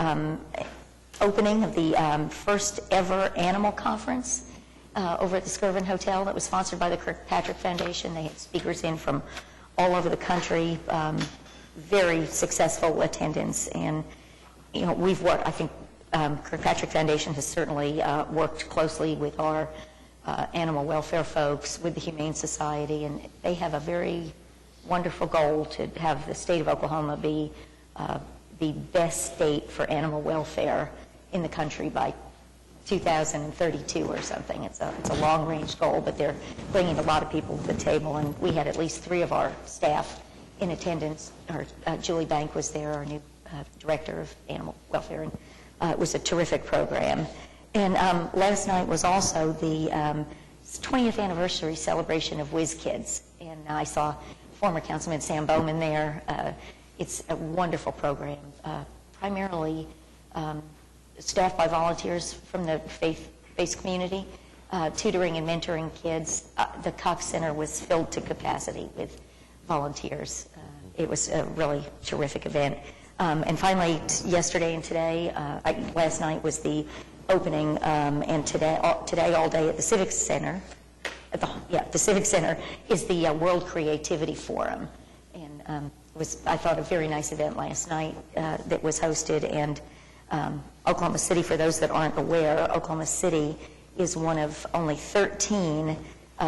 opening of the first ever animal conference over at the Skirvin Hotel that was sponsored by the Kirkpatrick Foundation. They had speakers in from all over the country, very successful attendance. And, you know, we've worked, I think Kirkpatrick Foundation has certainly worked closely with our animal welfare folks, with the Humane Society, and they have a very wonderful goal to have the state of Oklahoma be the best state for animal welfare in the country by 2032 or something. It's a long-range goal, but they're bringing a lot of people to the table, and we had at least 3 of our staff in attendance. Julie Bank was there, our new director of animal welfare, and it was a terrific program. And last night was also the 20th anniversary celebration of Whiz Kids, and I saw former Councilman Sam Bowman there. It's a wonderful program, primarily staffed by volunteers from the faith-based community, tutoring and mentoring kids. The Cox Center was filled to capacity with volunteers. It was a really terrific event. And finally, yesterday and today, last night was the opening, and today all day at the Civic Center. The Civic Center is the World Creativity Forum, and it was, I thought, a very nice event last night that was hosted. And Oklahoma City, for those that aren't aware, Oklahoma City is one of only 13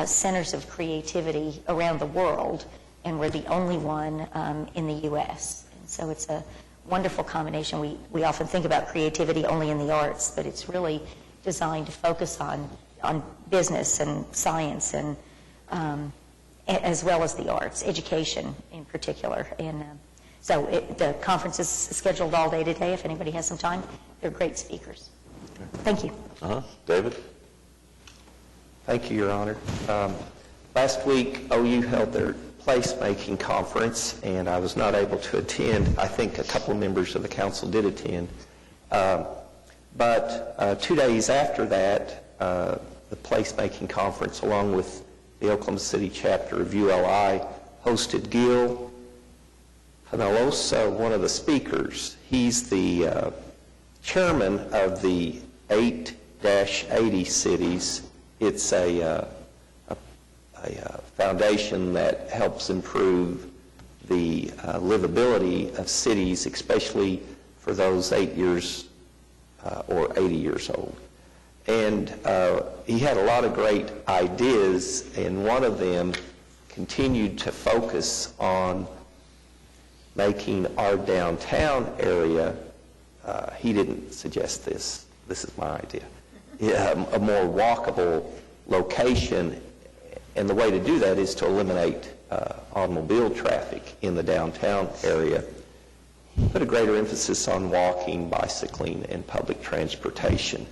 centers of creativity around the world, and we're the only one in the U.S. And so it's a wonderful combination. We often think about creativity only in the arts, but it's really designed to focus on business and science and as well as the arts, education in particular. And so the conference is scheduled all day today. If anybody has some time, they're great speakers. Thank you. David? Thank you, Your Honor. Last week, OU held their placemaking conference, and I was not able to attend. I think a couple of members of the council did attend. But 2 days after that, the placemaking conference, along with the Oklahoma City chapter of ULI, hosted Gil Penalosa, one of the speakers. He's the chairman of the 8-80 cities. It's a foundation that helps improve the livability of cities, especially for those 8 years or 80 years old. And he had a lot of great ideas, and one of them continued to focus on making our downtown area, he didn't suggest this is my idea, a more walkable location. And the way to do that is to eliminate automobile traffic in the downtown area, put a greater emphasis on walking, bicycling, and public transportation.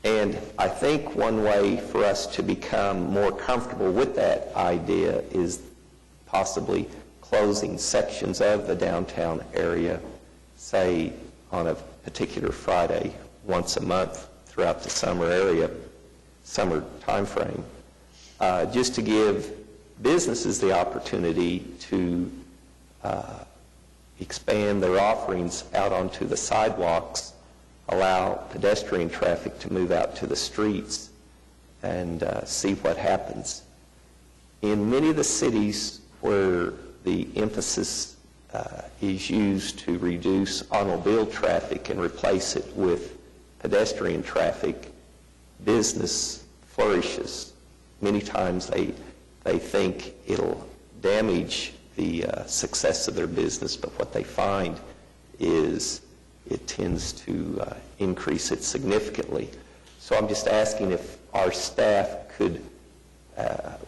And I think one way for us to become more comfortable with that idea is possibly closing sections of the downtown area, say on a particular Friday once a month throughout the summer time frame, just to give businesses the opportunity to expand their offerings out onto the sidewalks, allow pedestrian traffic to move out to the streets, and see what happens. In many of the cities where the emphasis is used to reduce automobile traffic and replace it with pedestrian traffic, business flourishes. Many times they think it'll damage the success of their business, but what they find is it tends to increase it significantly. So I'm just asking if our staff could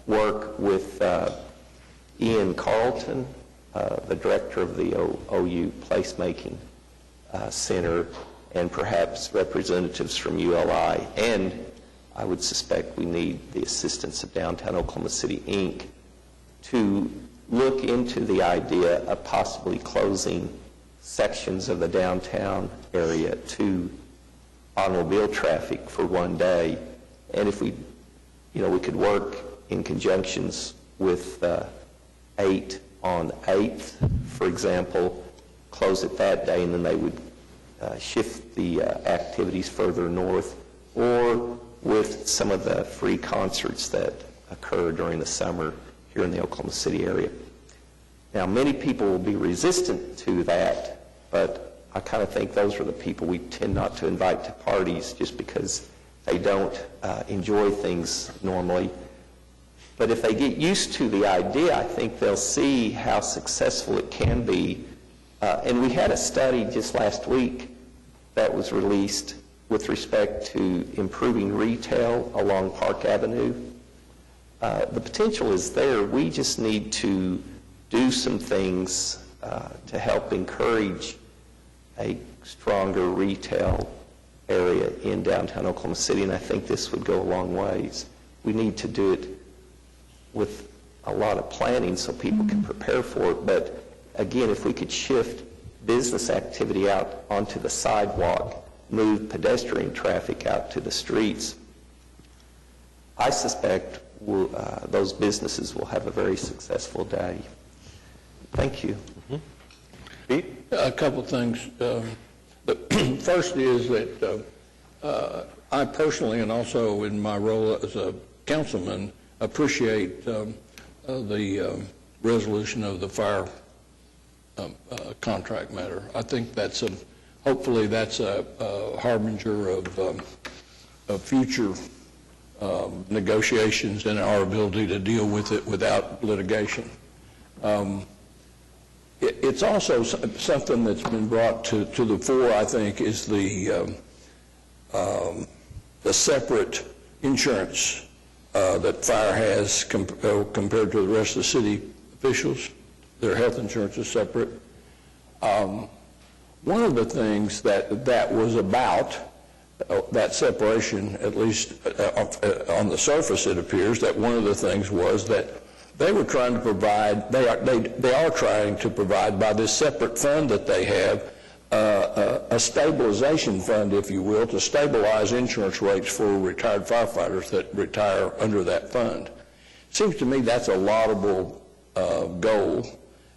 work with Ian Carlton, the director of the OU Placemaking Center, and perhaps representatives from ULI. And I would suspect we need the assistance of Downtown Oklahoma City, Inc. to look into the idea of possibly closing sections of the downtown area to automobile traffic for one day. And if we could work in conjunctions with 8 on 8th, for example, close it that day, and then they would shift the activities further north, or with some of the free concerts that occur during the summer here in the Oklahoma City area. Now, many people will be resistant to that, but I kind of think those are the people we tend not to invite to parties just because they don't enjoy things normally. But if they get used to the idea, I think they'll see how successful it can be. And we had a study just last week that was released with respect to improving retail along Park Avenue. The potential is there. We just need to do some things to help encourage a stronger retail area in downtown Oklahoma City, and I think this would go a long ways. We need to do it with a lot of planning so people can prepare for it, but again, if we could shift business activity out onto the sidewalk, move pedestrian traffic out to the streets, I suspect those businesses will have a very successful day. Thank you. Pete? A couple things. The first is that I personally, and also in my role as a councilman, appreciate the resolution of the fire contract matter. I think that's hopefully that's a harbinger of future negotiations and our ability to deal with it without litigation. It's also something that's been brought to the fore, I think, is the separate insurance that fire has compared to the rest of the city officials. Their health insurance is separate. One of the things that was about that separation, at least on the surface it appears, that one of the things was that they were trying to provide, they are trying to provide by this separate fund that they have, a stabilization fund, if you will, to stabilize insurance rates for retired firefighters that retire under that fund. Seems to me that's a laudable goal,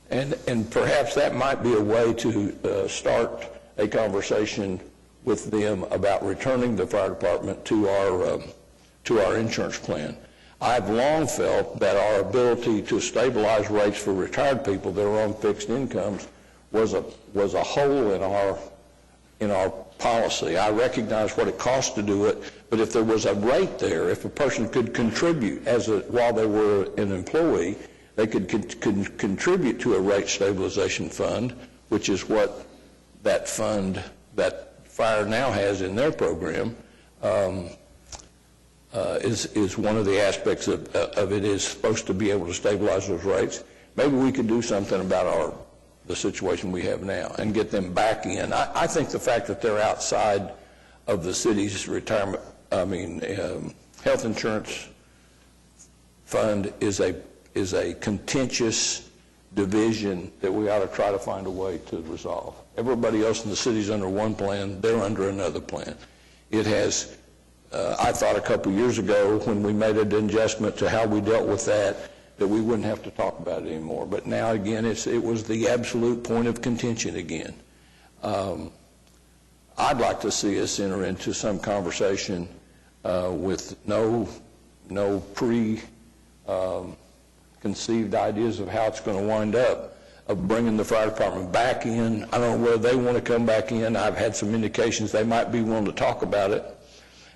and perhaps that might be a way to start a conversation with them about returning the fire department to our insurance plan. I've long felt that our ability to stabilize rates for retired people that are on fixed incomes was a hole in our policy. I recognize what it costs to do it, but if there was a rate there, if a person could contribute while they were an employee, they could contribute to a rate stabilization fund, which is what that fund that fire now has in their program. Is one of the aspects of it is supposed to be able to stabilize those rates. Maybe we could do something about the situation we have now and get them back in. I think the fact that they're outside of the city's health insurance fund is a contentious division that we ought to try to find a way to resolve. Everybody else in the city's under one plan, they're under another plan. It has I thought a couple years ago when we made an adjustment to how we dealt with that we wouldn't have to talk about it anymore. But now, again, it was the absolute point of contention again. I'd like to see us enter into some conversation with no preconceived ideas of how it's going to wind up, of bringing the fire department back in. I don't know whether they want to come back in. I've had some indications they might be willing to talk about it.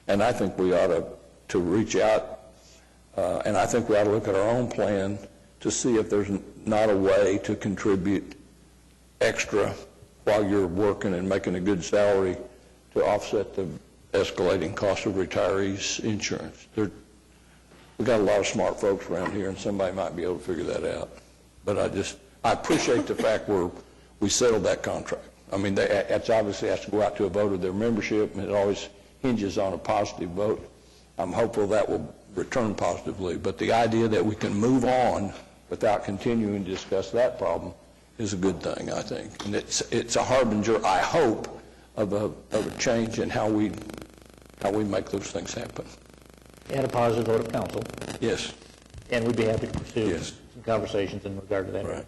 And I think we ought to reach out, and I think we ought to look at our own plan to see if there's not a way to contribute extra while you're working and making a good salary to offset the escalating cost of retirees' insurance. We've got a lot of smart folks around here, and somebody might be able to figure that out. But I appreciate the fact we settled that contract. I mean, it's obviously has to go out to a vote of their membership, and it always hinges on a positive vote. I'm hopeful that will return positively. But the idea that we can move on without continuing to discuss that problem is a good thing, I think. And it's a harbinger, I hope, of a change in how we make those things happen. And a positive vote of council. Yes. And we'd be happy to pursue Yes. some conversations in regard to that. Right.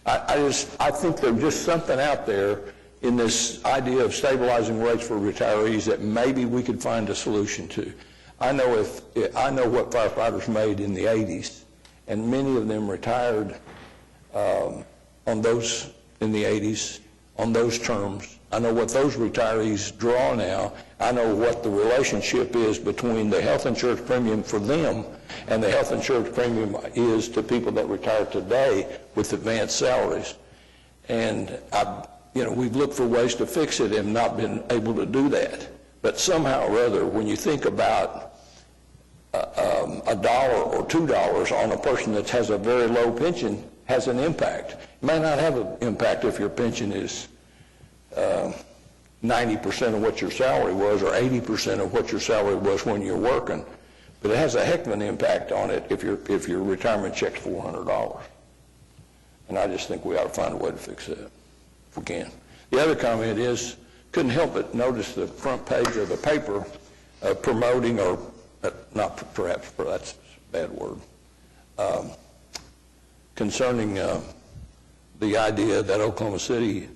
I think there's just something out there in this idea of stabilizing rates for retirees that maybe we could find a solution to. I know what firefighters made in the 80s, and many of them retired on those in the 80s on those terms. I know what those retirees draw now. I know what the relationship is between the health insurance premium for them and the health insurance premium is to people that retire today with advanced salaries. And we've looked for ways to fix it and not been able to do that. But somehow or other, when you think about $1 or $2 on a person that has a very low pension, has an impact. It may not have an impact if your pension is 90% of what your salary was or 80% of what your salary was when you're working. But it has a heck of an impact on it if your retirement check's $400. And I just think we ought to find a way to fix that, if we can. The other comment is, couldn't help but notice the front page of the paper promoting, or not perhaps, that's a bad word, concerning the idea that Oklahoma City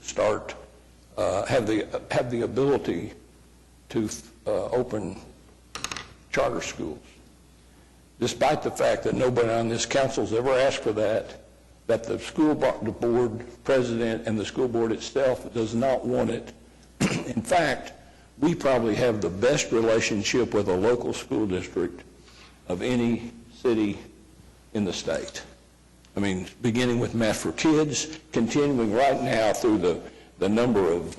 have the ability to open charter schools, despite the fact that nobody on this council's ever asked for that the school board president and the school board itself does not want it. In fact, we probably have the best relationship with a local school district of any city in the state. I mean, beginning with Math for Kids, continuing right now through the number of,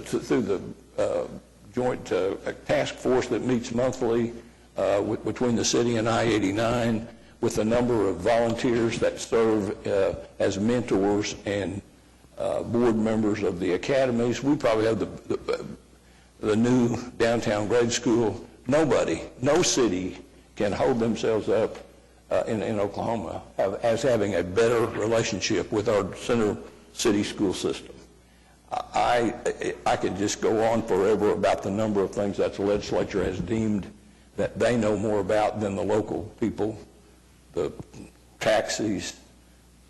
through the joint task force that meets monthly between the city and I-89, with a number of volunteers that serve as mentors and board members of the academies. We probably have the new downtown grade school. No city can hold themselves up in Oklahoma as having a better relationship with our center city school system. I could just go on forever about the number of things that the legislature has deemed that they know more about than the local people, the taxis,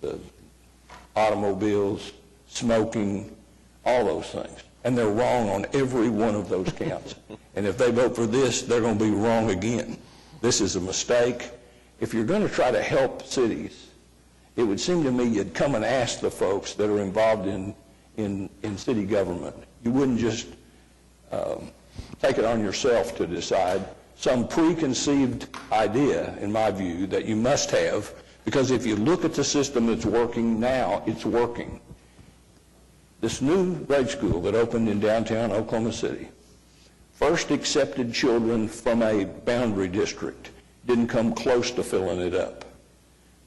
the automobiles, smoking, all those things. And they're wrong on every one of those counts. And if they vote for this, they're going to be wrong again. This is a mistake. If you're going to try to help cities, it would seem to me you'd come and ask the folks that are involved in city government. You wouldn't just take it on yourself to decide some preconceived idea, in my view, that you must have, because if you look at the system that's working now, it's working. This new grade school that opened in downtown Oklahoma City first accepted children from a boundary district, didn't come close to filling it up.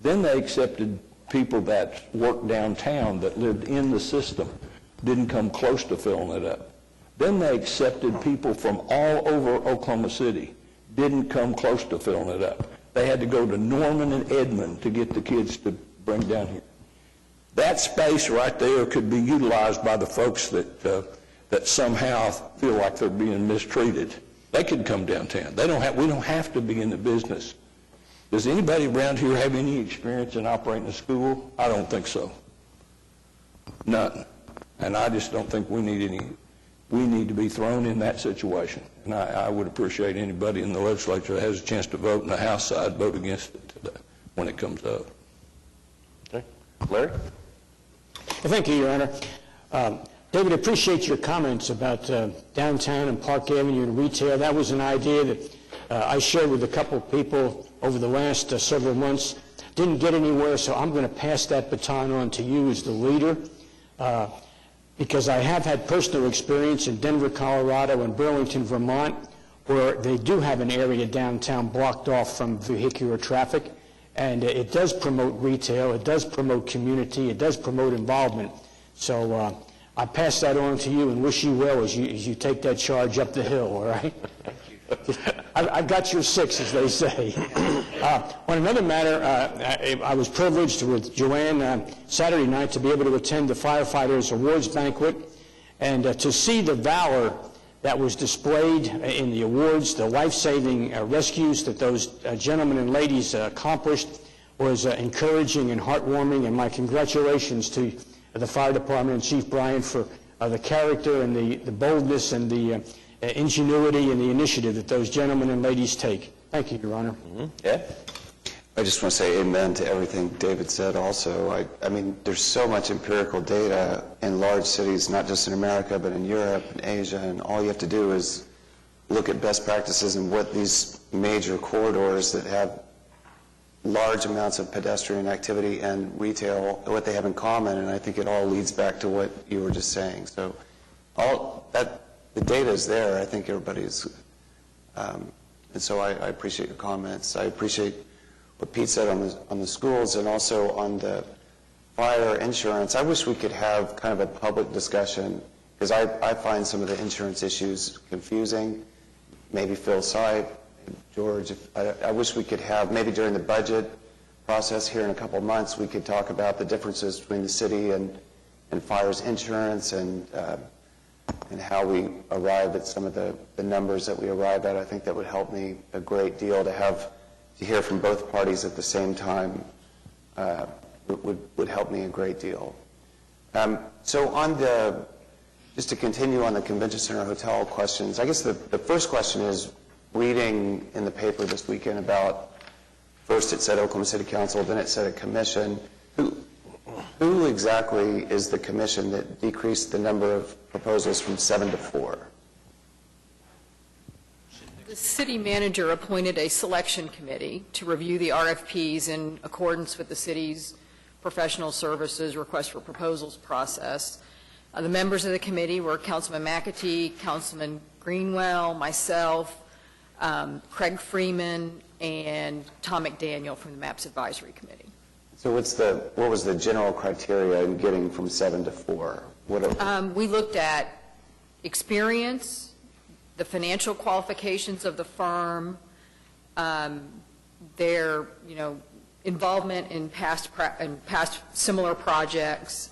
Then they accepted people that worked downtown that lived in the system, didn't come close to filling it up. Then they accepted people from all over Oklahoma City, didn't come close to filling it up. They had to go to Norman and Edmond to get the kids to bring down here. That space right there could be utilized by the folks that somehow feel like they're being mistreated. They could come downtown. We don't have to be in the business. Does anybody around here have any experience in operating a school? I don't think so. None. And I just don't think we need to be thrown in that situation. And I would appreciate anybody in the legislature that has a chance to vote in the House side, vote against it today when it comes up. Okay. Larry? Well, thank you, Your Honor. David, I appreciate your comments about downtown and Park Avenue and retail. That was an idea that I shared with a couple of people over the last several months. Didn't get anywhere, so I'm going to pass that baton on to you as the leader, because I have had personal experience in Denver, Colorado, and Burlington, Vermont, where they do have an area downtown blocked off from vehicular traffic, and it does promote retail, it does promote community, it does promote involvement. So I pass that on to you and wish you well as you take that charge up the hill, all right? I've got your 6, as they say. On another matter, I was privileged with Joanne Saturday night to be able to attend the Firefighters Awards Banquet and to see the valor that was displayed in the awards, the life-saving rescues that those gentlemen and ladies accomplished was encouraging and heartwarming, and my congratulations to the Fire Department and Chief Bryan for the character and the boldness and the ingenuity and the initiative that those gentlemen and ladies take. Thank you, Your Honor. Mm-hmm. Yeah. I just want to say amen to everything David said also. I mean, there's so much empirical data in large cities, not just in America, but in Europe and Asia, and all you have to do is look at best practices and what these major corridors that have large amounts of pedestrian activity and retail, what they have in common, and I think it all leads back to what you were just saying. So all that, the data is there. I think everybody's, and so I appreciate your comments. I appreciate what Pete said on the schools and also on the fire insurance. I wish we could have kind of a public discussion, because I find some of the insurance issues confusing. Maybe Phil Sype, George, I wish we could have, maybe during the budget process here in a couple of months, we could talk about the differences between the city and fire's insurance and how we arrive at some of the numbers that we arrive at. I think that would help me a great deal to hear from both parties at the same time. Would help me a great deal. So on just to continue on the Convention Center Hotel questions, I guess the first question is, reading in the paper this weekend about, first it said Oklahoma City Council, then it said a commission. Who exactly is the commission that decreased the number of proposals from 7 to 4? The city manager appointed a selection committee to review the RFPs in accordance with the city's professional services request for proposals process. The members of the committee were Councilman McAtee, Councilman Greenwell, myself, Craig Freeman, and Tom McDaniel from the MAPS Advisory Committee. So what was the general criteria in getting from 7 to 4? We looked at experience, the financial qualifications of the firm, their involvement in past similar projects,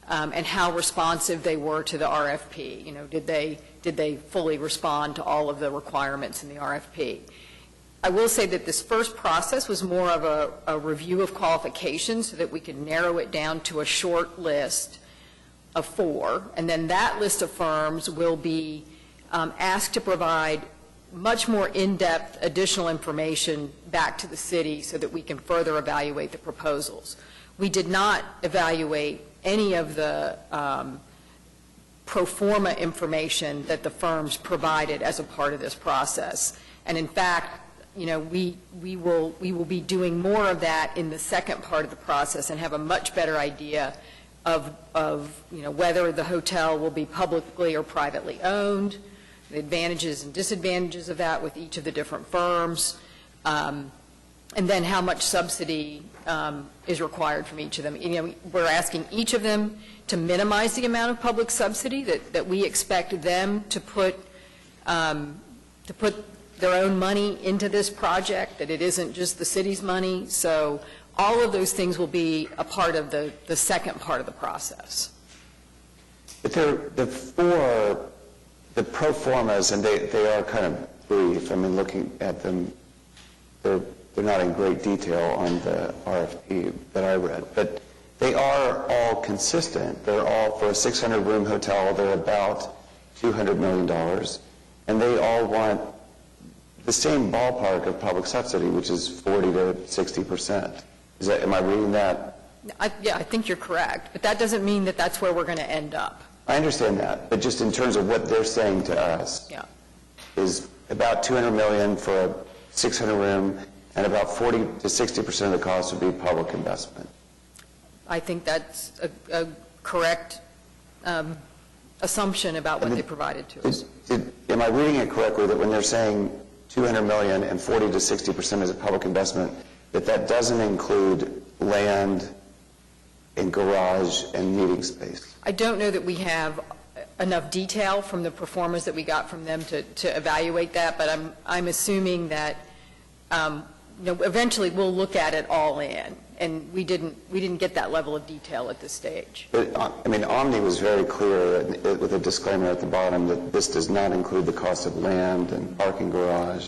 and how responsive they were to the RFP. Did they fully respond to all of the requirements in the RFP? I will say that this first process was more of a review of qualifications so that we could narrow it down to a short list of 4, and then that list of firms will be asked to provide much more in-depth additional information back to the city so that we can further evaluate the proposals. We did not evaluate any of the pro forma information that the firms provided as a part of this process. And in fact, we will be doing more of that in the second part of the process and have a much better idea of whether the hotel will be publicly or privately owned, the advantages and disadvantages of that with each of the different firms, and then how much subsidy is required from each of them. We're asking each of them to minimize the amount of public subsidy that we expect them to put their own money into this project, that it isn't just the city's money. So all of those things will be a part of the second part of the process. But the pro formas, and they are kind of brief. I mean, looking at them, they're not in great detail on the RFP that I read, but they are all consistent. They're all, for a 600-room hotel, they're about $200 million, and they all want the same ballpark of public subsidy, which is 40 to 60%. Am I reading that? Yeah, I think you're correct, but that doesn't mean that that's where we're going to end up. I understand that, but just in terms of what they're saying to us, is about $200 million for a 600-room, and about 40 to 60% of the cost would be public investment. I think that's a correct assumption about what they provided to us. Am I reading it correctly that when they're saying $200 million and 40 to 60% is a public investment, that doesn't include land and garage and meeting space? I don't know that we have enough detail from the performers that we got from them to evaluate that, but I'm assuming that, eventually we'll look at it all in, and we didn't get that level of detail at this stage. But, Omni was very clear with a disclaimer at the bottom that this does not include the cost of land and parking garage.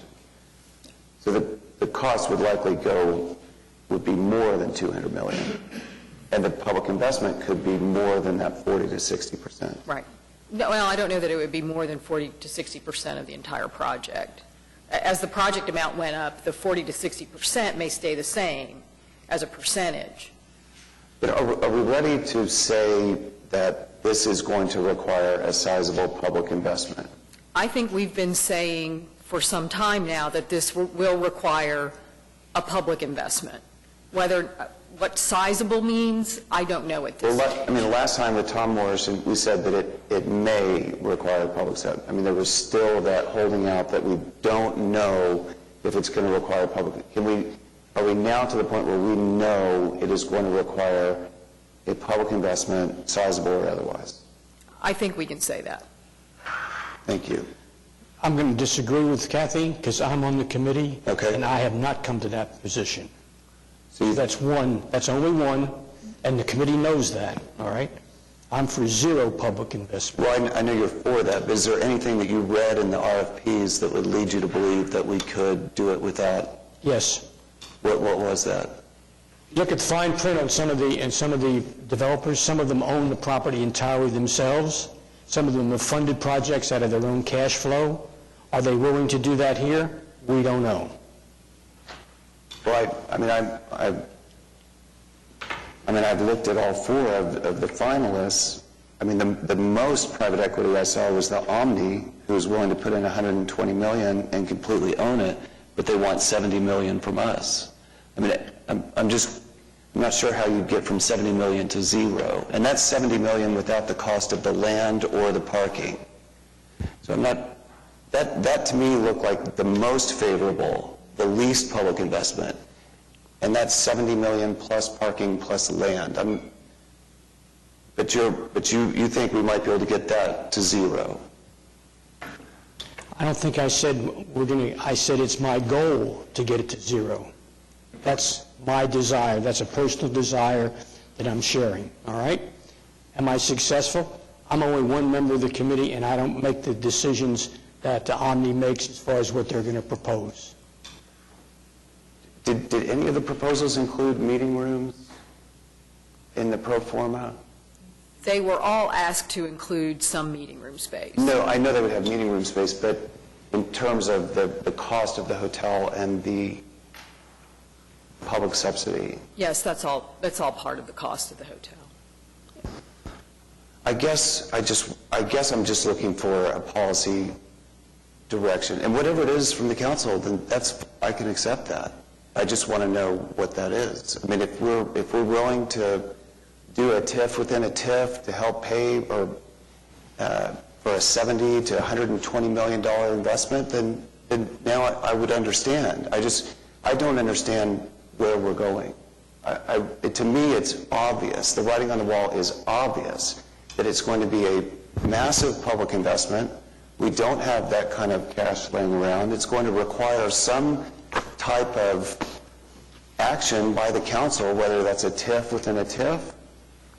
So the cost would be more than $200 million. And the public investment could be more than that 40 to 60%. Right. No, well, I don't know that it would be more than 40 to 60% of the entire project. As the project amount went up, the 40 to 60% may stay the same as a percentage. But are we ready to say that this is going to require a sizable public investment? I think we've been saying for some time now that this will require a public investment. What sizable means, I don't know at this stage. The last time with Tom Morrison, we said that it may require public investment. There was still that holding out that we don't know if it's going to require public. Are we now to the point where we know it is going to require a public investment, sizable or otherwise? I think we can say that. Thank you. I'm going to disagree with Kathy because I'm on the committee, okay, and I have not come to that position. So that's only one, and the committee knows that, all right? I'm for zero public investment. Well, I know you're for that, but is there anything that you read in the RFPs that would lead you to believe that we could do it without? Yes. What was that? Look at the fine print on some of the developers. Some of them own the property entirely themselves. Some of them have funded projects out of their own cash flow. Are they willing to do that here? We don't know. Well, I've looked at all four of the finalists. The most private equity I saw was the Omni, who was willing to put in $120 million and completely own it, but they want $70 million from us. I'm not sure how you get from $70 million to zero, and that's $70 million without the cost of the land or the parking. So that to me looked like the most favorable, the least public investment, and that's $70 million plus parking plus land. But you think we might be able to get that to zero? I don't think I said I said it's my goal to get it to zero. That's my desire. That's a personal desire that I'm sharing, all right? Am I successful? I'm only one member of the committee, and I don't make the decisions that Omni makes as far as what they're going to propose. Did any of the proposals include meeting rooms in the pro forma? They were all asked to include some meeting room space. No, I know they would have meeting room space, but in terms of the cost of the hotel and the public subsidy. Yes, that's all part of the cost of the hotel. I guess I'm just looking for a policy direction, and whatever it is from the council, then I can accept that. I just want to know what that is. If we're willing to do a TIF within a TIF to help pay for a $70 to $120 million investment, then now I would understand. I don't understand where we're going. To me, it's obvious. The writing on the wall is obvious that it's going to be a massive public investment. We don't have that kind of cash laying around. It's going to require some type of action by the council, whether that's a TIF within a TIF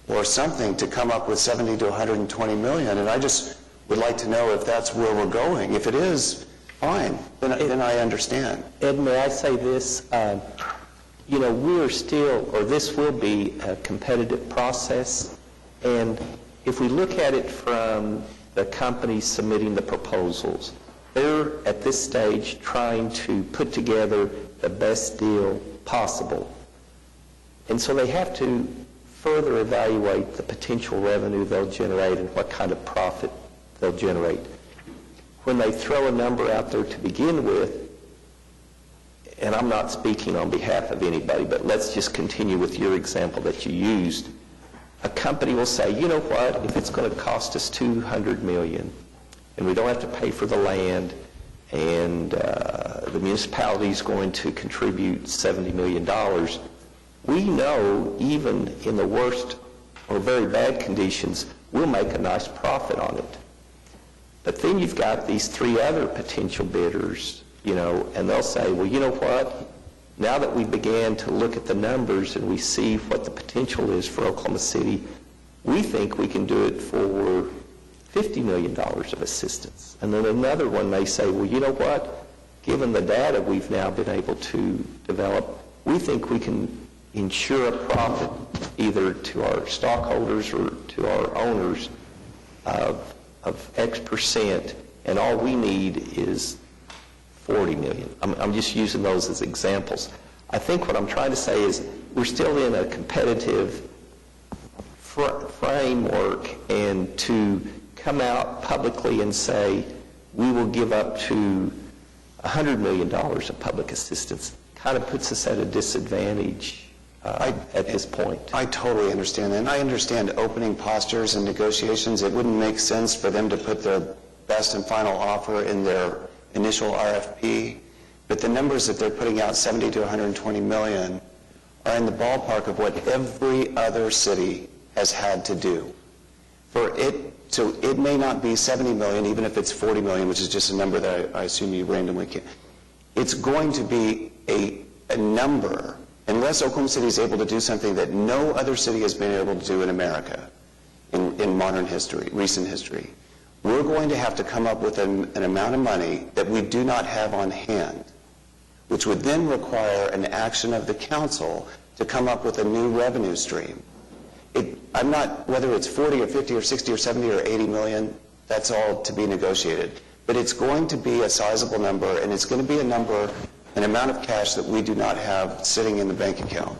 or something, to come up with $70 to $120 million. And I just would like to know if that's where we're going. If it is, fine, then I understand. Ed, may I say this? We're still, or this will be a competitive process, and if we look at it from the companies submitting the proposals, they're at this stage trying to put together the best deal possible. And so they have to further evaluate the potential revenue they'll generate and what kind of profit they'll generate. When they throw a number out there to begin with, and I'm not speaking on behalf of anybody, but let's just continue with your example that you used. A company will say, you know what, if it's going to cost us $200 million, and we don't have to pay for the land and the the municipality is going to contribute $70 million. We know even in the worst or very bad conditions, we'll make a nice profit on it. But then you've got these three other potential bidders, and they'll say, well, you know what? Now that we began to look at the numbers and we see what the potential is for Oklahoma City, we think we can do it for $50 million of assistance. And then another one may say, well, you know what? Given the data we've now been able to develop, we think we can ensure a profit either to our stockholders or to our owners of X percent, and all we need is $40 million. I'm just using those as examples. I think what I'm trying to say is we're still in a competitive framework, and to come out publicly and say we will give up to $100 million of public assistance kind of puts us at a disadvantage at this point. I totally understand that. And I understand opening postures and negotiations. It wouldn't make sense for them to put their best and final offer in their initial RFP. But the numbers that they're putting out, 70 to 120 million, are in the ballpark of what every other city has had to do. So it may not be 70 million, even if it's 40 million, which is just a number that I assume you randomly can. It's going to be a number, unless Oklahoma City is able to do something that no other city has been able to do in America in modern history, recent history. We're going to have to come up with an amount of money that we do not have on hand, which would then require an action of the council to come up with a new revenue stream. I'm not, whether it's 40 or 50 or 60 or 70 or 80 million, that's all to be negotiated. But it's going to be a sizable number, and it's going to be an amount of cash that we do not have sitting in the bank account.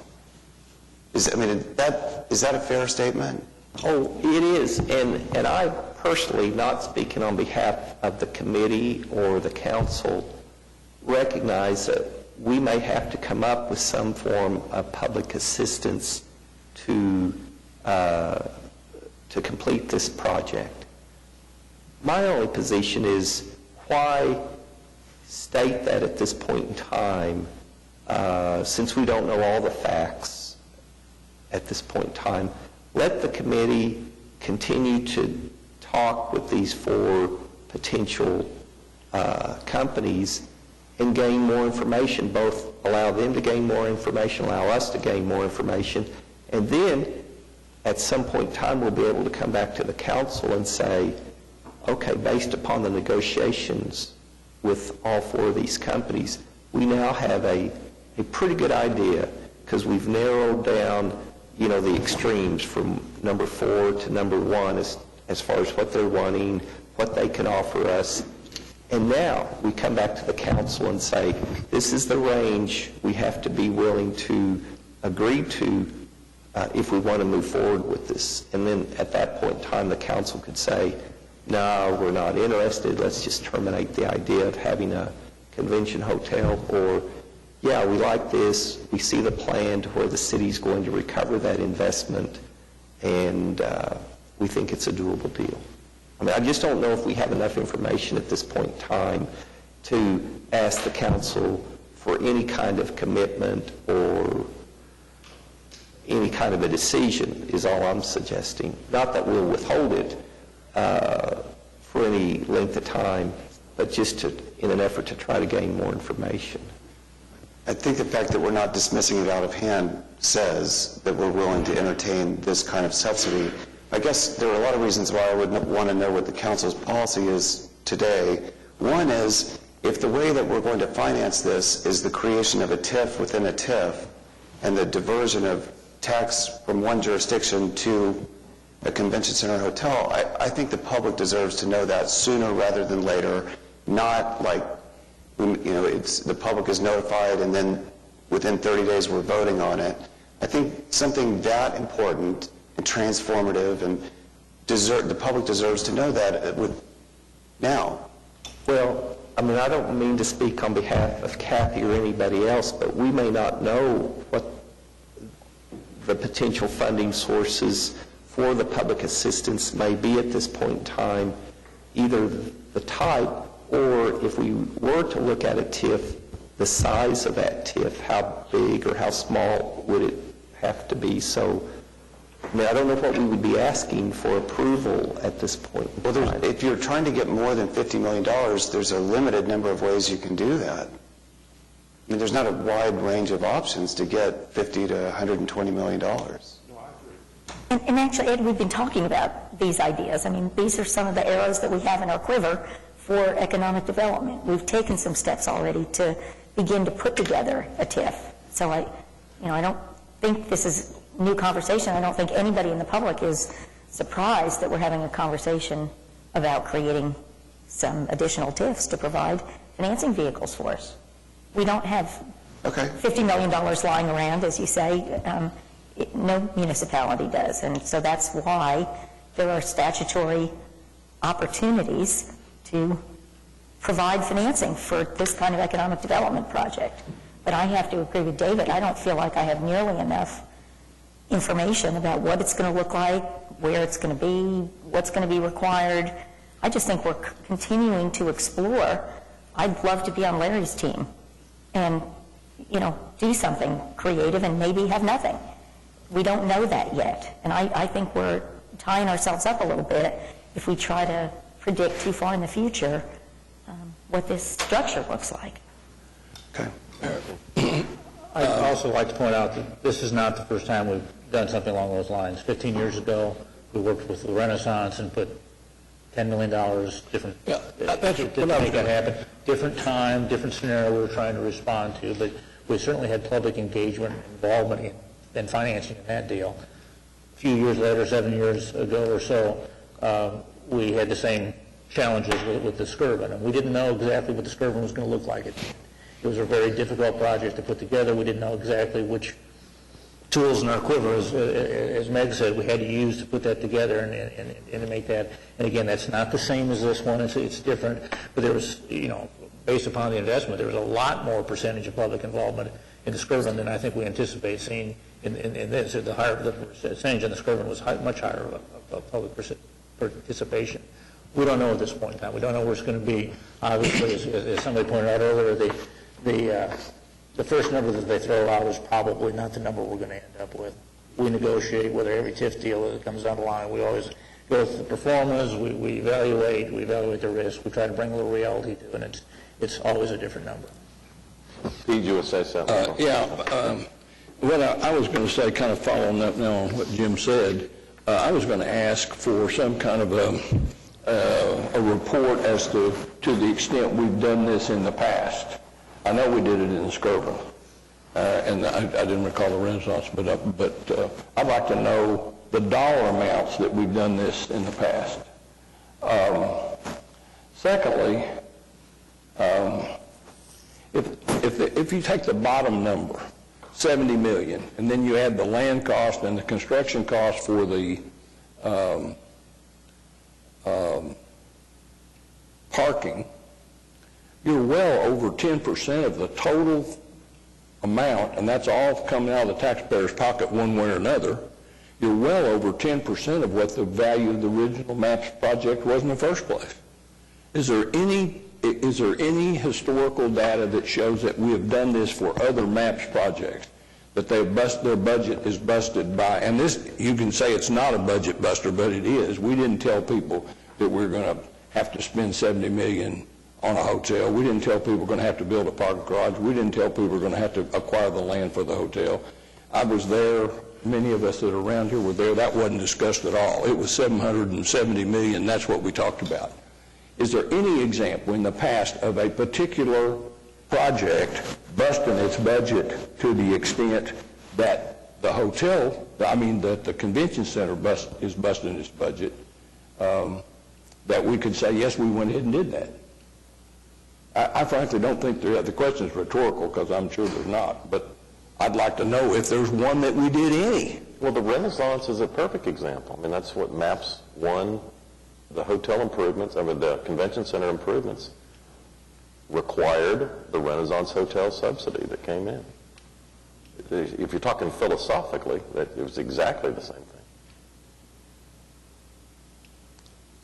Is that a fair statement? Oh, it is. And I personally, not speaking on behalf of the committee or the council, recognize that we may have to come up with some form of public assistance to complete this project. My only position is, why state that at this point in time, since we don't know all the facts at this point in time? Let the committee continue to talk with these four potential companies and gain more information, both allow them to gain more information, allow us to gain more information, and then at some point in time we'll be able to come back to the council and say, okay, based upon the negotiations with all four of these companies, we now have a pretty good idea, because we've narrowed down the extremes from number 4 to number 1 as far as what they're wanting, what they can offer us. And now we come back to the council and say, this is the range we have to be willing to agree to if we want to move forward with this. And then at that point in time, the council could say, no, we're not interested, let's just terminate the idea of having a convention hotel, or yeah, we like this, we see the plan to where the city's going to recover that investment, and we think it's a doable deal. I just don't know if we have enough information at this point in time to ask the council for any kind of commitment or any kind of a decision, is all I'm suggesting. Not that we'll withhold it for any length of time, but just in an effort to try to gain more information. I think the fact that we're not dismissing it out of hand says that we're willing to entertain this kind of subsidy. I guess there are a lot of reasons why I would want to know what the council's policy is today. One is, if the way that we're going to finance this is the creation of a TIF within a TIF and the diversion of tax from one jurisdiction to a convention center hotel, I think the public deserves to know that sooner rather than later, not like, the public is notified and then within 30 days we're voting on it. I think something that important and transformative, and the public deserves to know that now. Well, I don't mean to speak on behalf of Kathy or anybody else, but we may not know what the potential funding sources for the public assistance may be at this point in time, either the type, or if we were to look at a TIF, the size of that TIF, how big or how small would it have to be? So, I mean, I don't know what we would be asking for approval at this point. Well, if you're trying to get more than $50 million, there's a limited number of ways you can do that. I mean, there's not a wide range of options to get $50 to $120 million. And actually, Ed, we've been talking about these ideas. I mean, these are some of the arrows that we have in our quiver for economic development. We've taken some steps already to begin to put together a TIF. So I don't think this is new conversation. I don't think anybody in the public is surprised that we're having a conversation about creating some additional TIFs to provide financing vehicles for us. We don't have $50 million lying around, as you say. No municipality does. And so that's why there are statutory opportunities to provide financing for this kind of economic development project. But I have to agree with David. I don't feel like I have nearly enough information about what it's going to look like, where it's going to be, what's going to be required. I just think we're continuing to explore. I'd love to be on Larry's team and, do something creative and maybe have nothing. We don't know that yet. And I think we're tying ourselves up a little bit if we try to predict too far in the future what this structure looks like. I'd also like to point out that this is not the first time we've done something along those lines. 15 years ago, we worked with the Renaissance and put $10 million different to make that happen. Different time, different scenario we were trying to respond to, but we certainly had public engagement and involvement in financing in that deal. A few years later, 7 years ago or so, we had the same challenges with the Skirvin, and we didn't know exactly what the Skirvin was going to look like. It was a very difficult project to put together. We didn't know exactly which tools in our quiver, as Meg said, we had to use to put that together and to make that. And again, that's not the same as this one. It's different. But there was, based upon the investment, there was a lot more percentage of public involvement in the Skirvin than I think we anticipate seeing in this. The percentage in the Skirvin was much higher of public participation. We don't know at this point in time. We don't know where it's going to be. Obviously, as somebody pointed out earlier, the first number that they throw out is probably not the number we're going to end up with. We negotiate with every TIF deal that comes down the line. We always go through the performance, we evaluate the risk, we try to bring a little reality to it, and it's always a different number. Steve, you would say something? What I was going to say, kind of following up now on what Jim said, I was going to ask for some kind of a report as to the extent we've done this in the past. I know we did it in the Skirvin, and I didn't recall the Renaissance, but I'd like to know the dollar amounts that we've done this in the past. Secondly, if you take the bottom number, 70 million, and then you add the land cost and the construction cost for the parking, you're well over 10% of the total amount, and that's all coming out of the taxpayer's pocket one way or another. You're well over 10% of what the value of the original MAPS project was in the first place. Is there any historical data that shows that we have done this for other MAPS projects, that their budget is busted by, and this, you can say it's not a budget buster, but it is. We didn't tell people that we're going to have to spend $70 million on a hotel. We didn't tell people we're going to have to build a parking garage. We didn't tell people we're going to have to acquire the land for the hotel. I was there. Many of us that are around here were there. That wasn't discussed at all. It was $770 million. That's what we talked about. Is there any example in the past of a particular project busting its budget to the extent that the hotel, that the convention center is busting its budget, that we could say, yes, we went ahead and did that? I frankly don't think the question is rhetorical, because I'm sure there's not, but I'd like to know if there's one that we did any. Well, the Renaissance is a perfect example. I mean, that's what MAPS 1, the hotel improvements, the convention center improvements, required the Renaissance Hotel subsidy that came in. If you're talking philosophically, it was exactly the same thing.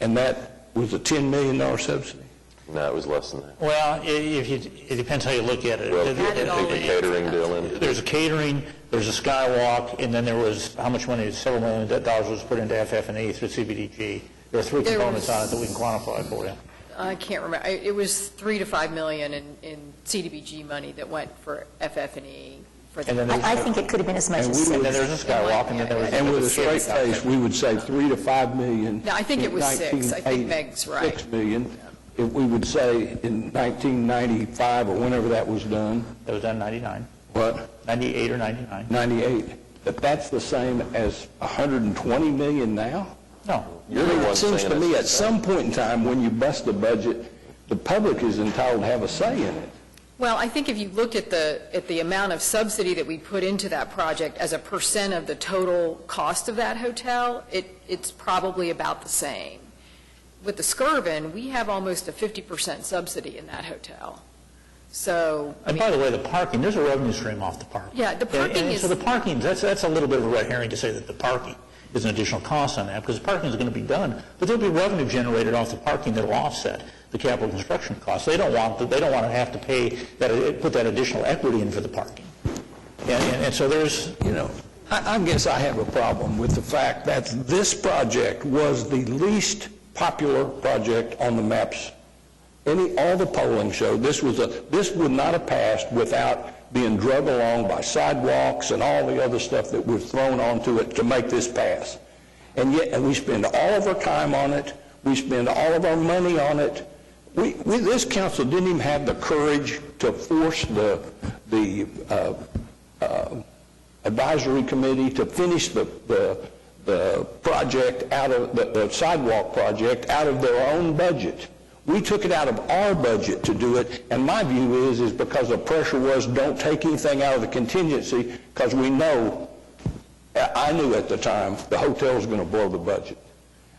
And that was a $10 million subsidy? No, it was less than that. Well, it depends how you look at it. Well, Add it all take the in. catering deal in. There's a catering, there's a skywalk, and then there was, how much money, several $1 million was put into FF&E through CBDG. There are three There components was- on it that we can quantify for you. I can't remember. It was $3 to $5 million in CDBG money that went for FF&E. For the And then there's- I think it could have been as much as And 6. then there's a skywalk, and then there was... And with a straight face, we would say 3 to 5 million. No, I think it was 6. I think 1980, Meg's right. 6 million. If we would say in 1995 or whenever that was done. That was done in 99. What? 98 or 99. 98. But that's the same as 120 million now? No. You're the one It seems saying to me it's at some point in time, when you bust the budget, the public is entitled to have a say in it. Well, I think if you look at the amount of subsidy that we put into that project as a percent of the total cost of that hotel, it's probably about the same. With the Skirvin, we have almost a 50% subsidy in that hotel. So, And by the way, the parking, there's a revenue stream off the parking. yeah, the parking And is... so the parking, that's a little bit of a red herring to say that the parking is an additional cost on that, because the parking is going to be done, but there'll be revenue generated off the parking that will offset the capital construction costs. They don't want to have to pay that, put that additional equity in for the parking. And so there's, You know, I guess I have a problem with the fact that this project was the least popular project on the maps. All the polling showed this would not have passed without being drug along by sidewalks and all the other stuff that was thrown onto it to make this pass. And yet, we spend all of our time on it, we spend all of our money on it. This council didn't even have the courage to force the advisory committee to finish the project out of, the sidewalk project out of their own budget. We took it out of our budget to do it, and my view is because the pressure was don't take anything out of the contingency, because we know, I knew at the time, the hotel was going to blow the budget.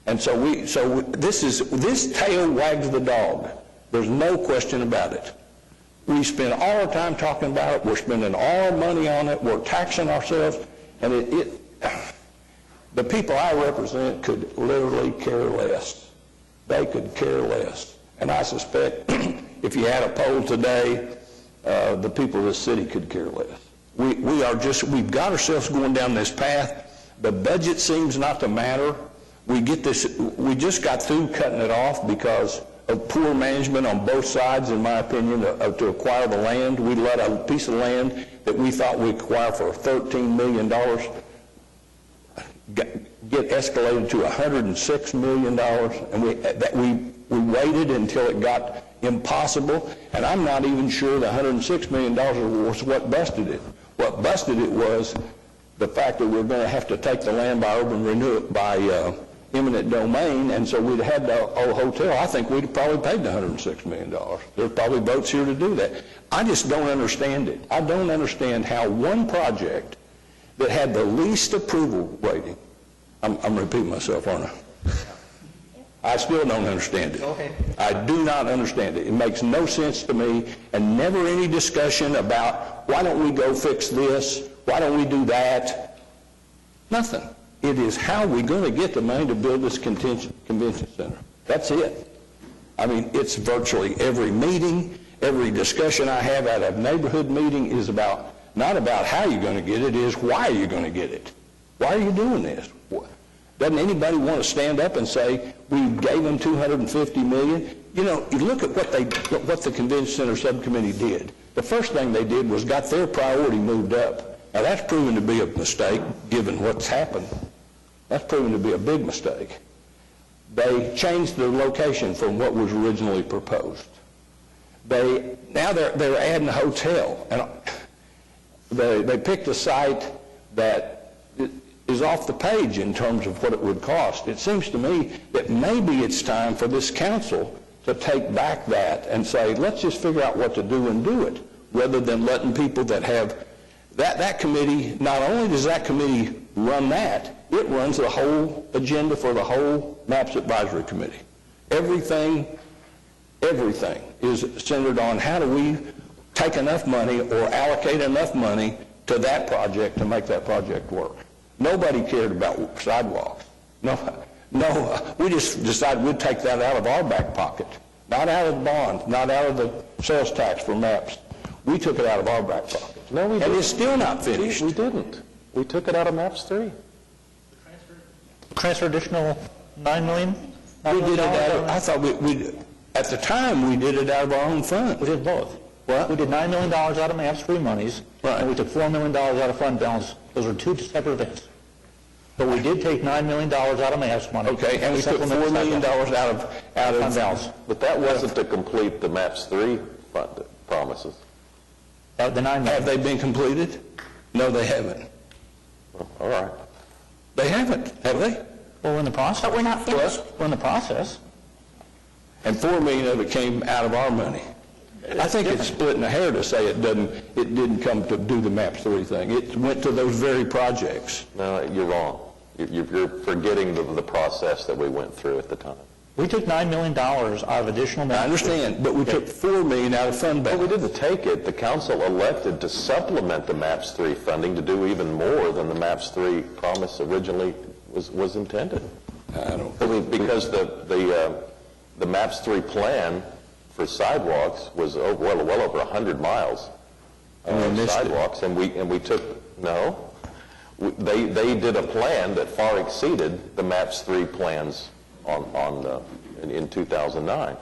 And so this tail wags the dog. There's no question about it. We spend all our time talking about it, we're spending all our money on it, we're taxing ourselves, and the people I represent could literally care less. They could care less. And I suspect if you had a poll today, the people of this city could care less. We've got ourselves going down this path. The budget seems not to matter. We just got through cutting it off because of poor management on both sides, in my opinion, to acquire the land. We let a piece of land that we thought we'd acquire for $13 million get escalated to $106 million, and we waited until it got impossible, and I'm not even sure the $106 million was what busted it. What busted it was the fact that we're going to have to take the land by urban renewal, by eminent domain, and so we'd had the old hotel. I think we'd probably paid the $106 million. There's probably votes here to do that. I just don't understand it. I don't understand how one project that had the least approval rating, I'm repeating myself, aren't I? I still don't understand it. I do not understand it. It makes no sense to me, and never any discussion about why don't we go fix this, why don't we do that. Nothing. It is how we're going to get the money to build this convention center. That's it. I mean, it's virtually every meeting, every discussion I have at a neighborhood meeting is not about how you're going to get it, is why you're going to get it. Why are you doing this? Doesn't anybody want to stand up and say, we gave them $250 million? You know, you look at what the Convention Center Subcommittee did. The first thing they did was got their priority moved up. Now, that's proven to be a mistake, given what's happened. That's proven to be a big mistake. They changed the location from what was originally proposed. Now they're adding a hotel, and they picked a site that is off the page in terms of what it would cost. It seems to me that maybe it's time for this council to take back that and say, let's just figure out what to do and do it, rather than letting people that have that committee. Not only does that committee run that, it runs the whole agenda for the whole MAPS Advisory Committee. Everything is centered on how do we take enough money or allocate enough money to that project to make that project work. Nobody cared about sidewalks. No, we just decided we'd take that out of our back pocket. not out of the bond, not out of the sales tax for maps. We took it out of our back pocket. No, we didn't. And it's still not finished. We didn't. We took it out of MAPS 3. Transfer additional $9 million? We did it out of, I thought we, at the time, we did it out of our own fund. We did both. What? We did $9 million out of MAPS 3 monies, Right. and we took $4 million out of fund balance. Those are two separate events. But we did take $9 million out of MAPS money. Okay, and we took $4 million out of fund balance. But that wasn't to complete the MAPS 3 promises. The $9 million. Have they been completed? No, they haven't. All right. They haven't, have they? Well, we're in the process. But we're not finished. We're in the process. And $4 million of it came out of our money. I think it's splitting a hair to say it didn't come to do the MAPS 3 thing. It went to those very projects. No, you're wrong. You're forgetting the process that we went through at the time. We took $9 million out of additional MAPS. I understand, but we took $4 million out of fund balance. Well, we didn't take it. The council elected to supplement the MAPS 3 funding to do even more than the MAPS 3 promise originally was intended. I don't believe because the MAPS 3 plan for sidewalks was well over 100 miles of sidewalks, and we took they did a plan that far exceeded the MAPS 3 plans in 2009.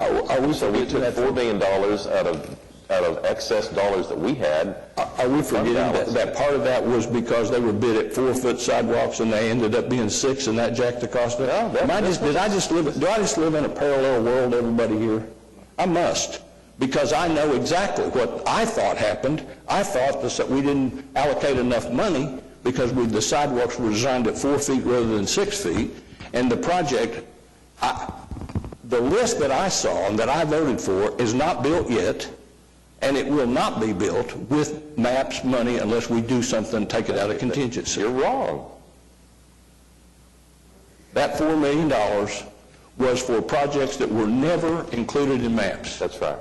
So we took $4 million out of excess dollars that we had. Are we forgetting that part of that was because they were bid at 4-foot sidewalks and they ended up being 6 and that jacked the cost up? Do I just live in a parallel world, everybody here? I must, because I know exactly what I thought happened. I thought that we didn't allocate enough money because the sidewalks were designed at 4 feet rather than 6 feet, and the project, the list that I saw and that I voted for is not built yet, and it will not be built with MAPS money unless we do something, take it out of contingency. You're wrong. That $4 million was for projects that were never included in MAPS. That's right.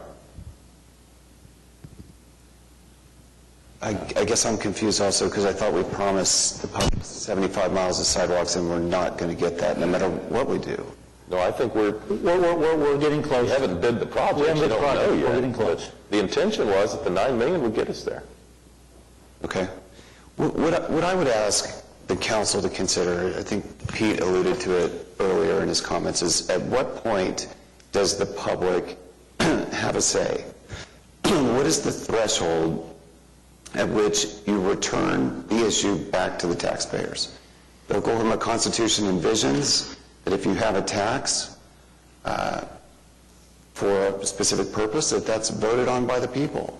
I guess I'm confused also because I thought we promised the public 75 miles of sidewalks and we're not going to get that no matter what we do. No, I think we're getting close. We haven't bid the project. We haven't bid the project. Know yet. We're getting close. The intention was that the $9 million would get us there. Okay. What I would ask the council to consider, I think Pete alluded to it earlier in his comments, is at what point does the public have a say? What is the threshold at which you return the issue back to the taxpayers? The Oklahoma Constitution envisions that if you have a tax for a specific purpose, that's voted on by the people.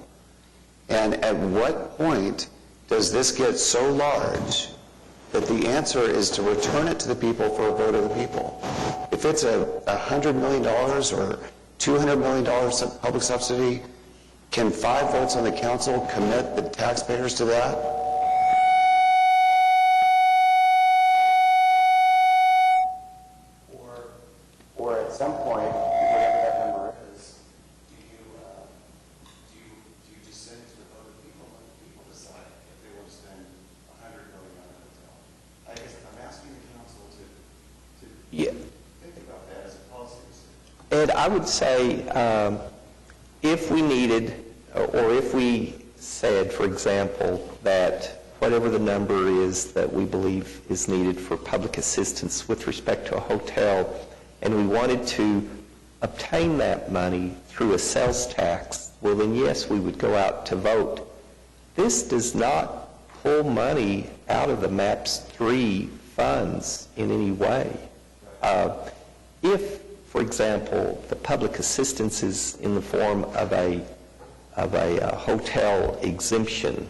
And at what point does this get so large that the answer is to return it to the people for a vote of the people? If it's $100 million or $200 million public subsidy, can 5 votes on the council commit the taxpayers to that? Or at some point, whatever that number is, do you just send it to the vote of the people and the people decide if they want to spend $100 million on a hotel? I guess I'm asking the council to think about that as a policy decision. Ed, I would say if we needed, or if we said, for example, that whatever the number is that we believe is needed for public assistance with respect to a hotel, and we wanted to obtain that money through a sales tax, well then yes, we would go out to vote. This does not pull money out of the MAPS 3 funds in any way. If, for example, the public assistance is in the form of a hotel exemption,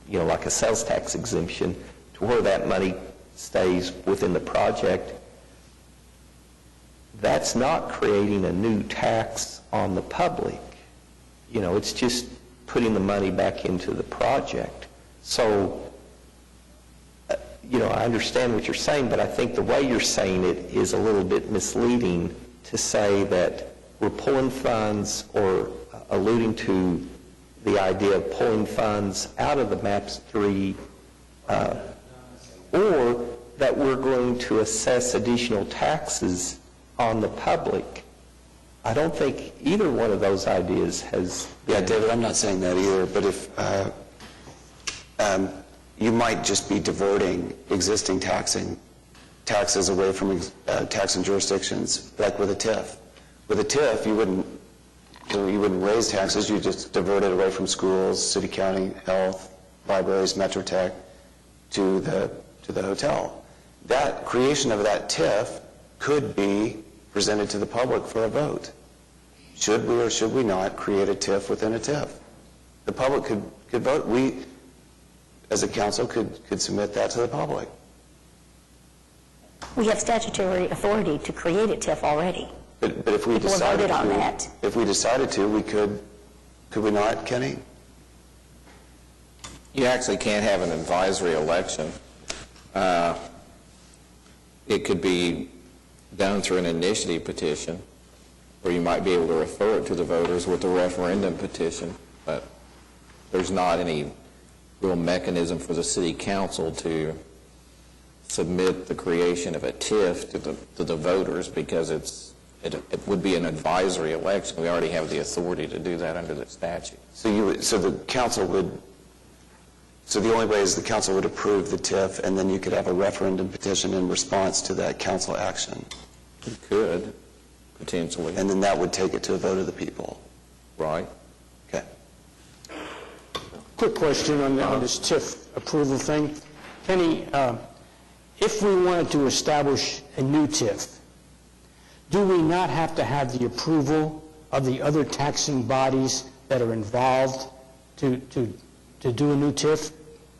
like a sales tax exemption, to where that money stays within the project, that's not creating a new tax on the public. It's just putting the money back into the project. So, I understand what you're saying, but I think the way you're saying it is a little bit misleading to say that we're pulling funds or alluding to the idea of pulling funds out of the MAPS 3 or that we're going to assess additional taxes on the public. I don't think either one of those ideas has... Yeah, David, I'm not saying that either, but if you might just be diverting existing taxes away from taxing jurisdictions, like with a TIF. With a TIF, you wouldn't raise taxes, you just divert it away from schools, city, county, health, libraries, MetroTech, to the hotel. That creation of that TIF could be presented to the public for a vote. Should we or should we not create a TIF within a TIF? The public could vote. We, as a council, could submit that to the public. We have statutory authority to create a TIF already. But if we People decided voted on to, that. if we decided to, we could we not, Kenny? You actually can't have an advisory election. It could be done through an initiative petition, or you might be able to refer it to the voters with a referendum petition, but there's not any real mechanism for the city council to submit the creation of a TIF to the voters, because it would be an advisory election. We already have the authority to do that under the statute. So the council would, so the only way is the council would approve the TIF, and then you could have a referendum petition in response to that council action. You could, potentially. And then that would take it to a vote of the people. Right. Okay. Quick question on this TIF approval thing. Kenny, if we wanted to establish a new TIF, do we not have to have the approval of the other taxing bodies that are involved to do a new TIF?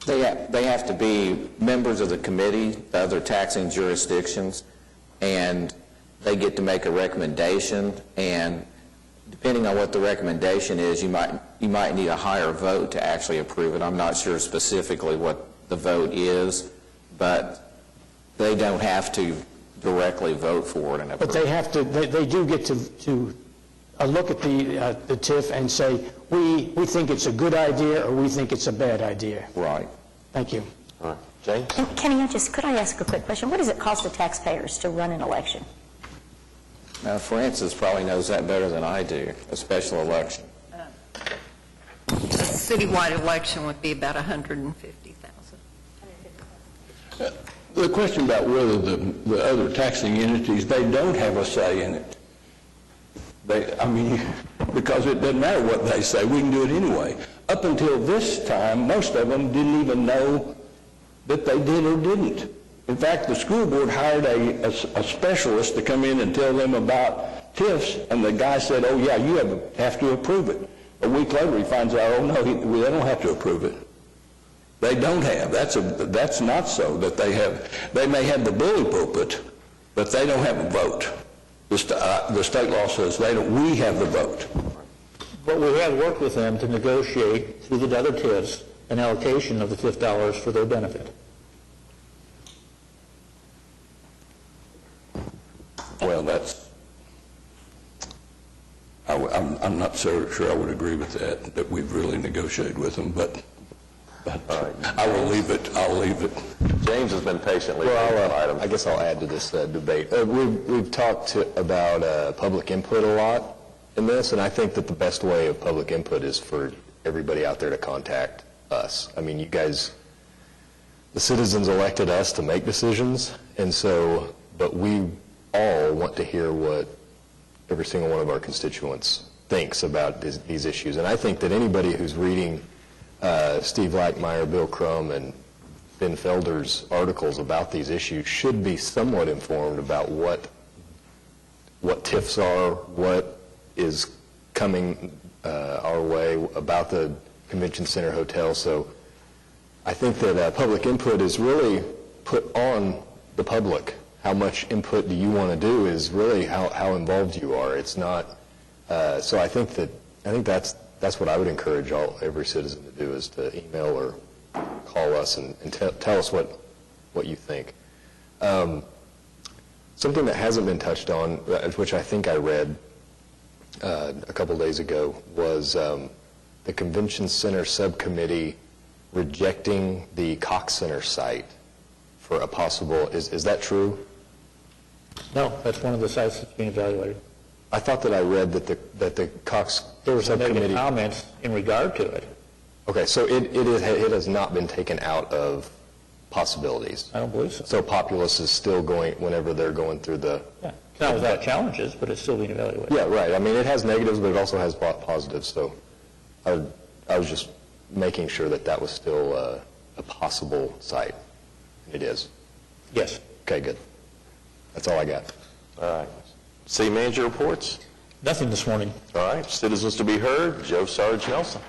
They have to be members of the committee, the other taxing jurisdictions, and they get to make a recommendation, and depending on what the recommendation is, you might need a higher vote to actually approve it. I'm not sure specifically what the vote is, but they don't have to directly vote for it and approve. But they have to. They do get to look at the TIF and say, we think it's a good idea or we think it's a bad idea. Right. Thank you. All right. James? And Kenny, could I ask a quick question? What does it cost the taxpayers to run an election? Francis probably knows that better than I do, a special election. A citywide election would be about $150,000. The question about whether the other taxing entities, they don't have a say in it. Because it doesn't matter what they say, we can do it anyway. Up until this time, most of them didn't even know that they did or didn't. In fact, the school board hired a specialist to come in and tell them about TIFs, and the guy said, oh yeah, you have to approve it. A week later he finds out, oh no, they don't have to approve it. They don't have. That's not so that they have. They may have the bully pulpit, but they don't have a vote. The state law says we have the vote. But we have worked with them to negotiate through the other TIFs an allocation of the TIF dollars for their benefit. Well, I'm not so sure I would agree with that we've really negotiated with them, but I will leave it. James has been patiently Well, I guess I'll add to this debate. We've talked about public input a lot in this, and I think that the best way of public input is for everybody out there to contact us. I mean, you guys, the citizens elected us to make decisions, and so, but we all want to hear what every single one of our constituents thinks about these issues. And I think that anybody who's reading Steve Lackmeyer, Bill Crum, and Ben Felder's articles about these issues should be somewhat informed about what TIFs are, what is coming our way about the Convention Center Hotel. So I think that public input is really put on the public. How much input do you want to do is really how involved you are. It's not. So I think that's what I would encourage every citizen to do, is to email or call us and tell us what you think. Something that hasn't been touched on, which I think I read a couple days ago, was the Convention Center Subcommittee rejecting the Cox Center site for a possible, is that true? No, that's one of the sites that's being evaluated. I thought that I read that the Cox subcommittee... Making comments in regard to it. Okay, so it has not been taken out of possibilities. I don't believe so. So Populous is still going, whenever they're going through the... Yeah. It's not without challenges, but it's still being evaluated. Yeah, right. I mean, it has negatives, but it also has positives, so I was just making sure that that was still a possible site. It is. Yes. Okay, good. That's all I got. All right. City manager reports? Nothing this morning. All right. Citizens to be heard. Joe Sarge Nelson.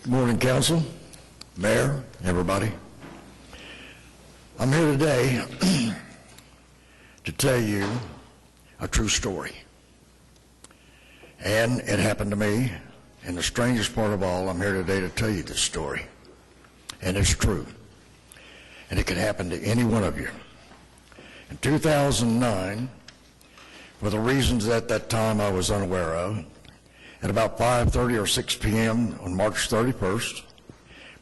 Good morning, council, mayor, everybody. I'm here today to tell you a true story. And it happened to me, and the strangest part of all, I'm here today to tell you this story. And it's true. And it can happen to any one of you. In 2009, for the reasons at that time I was unaware of, at about 5:30 or 6 p.m. on March 31st,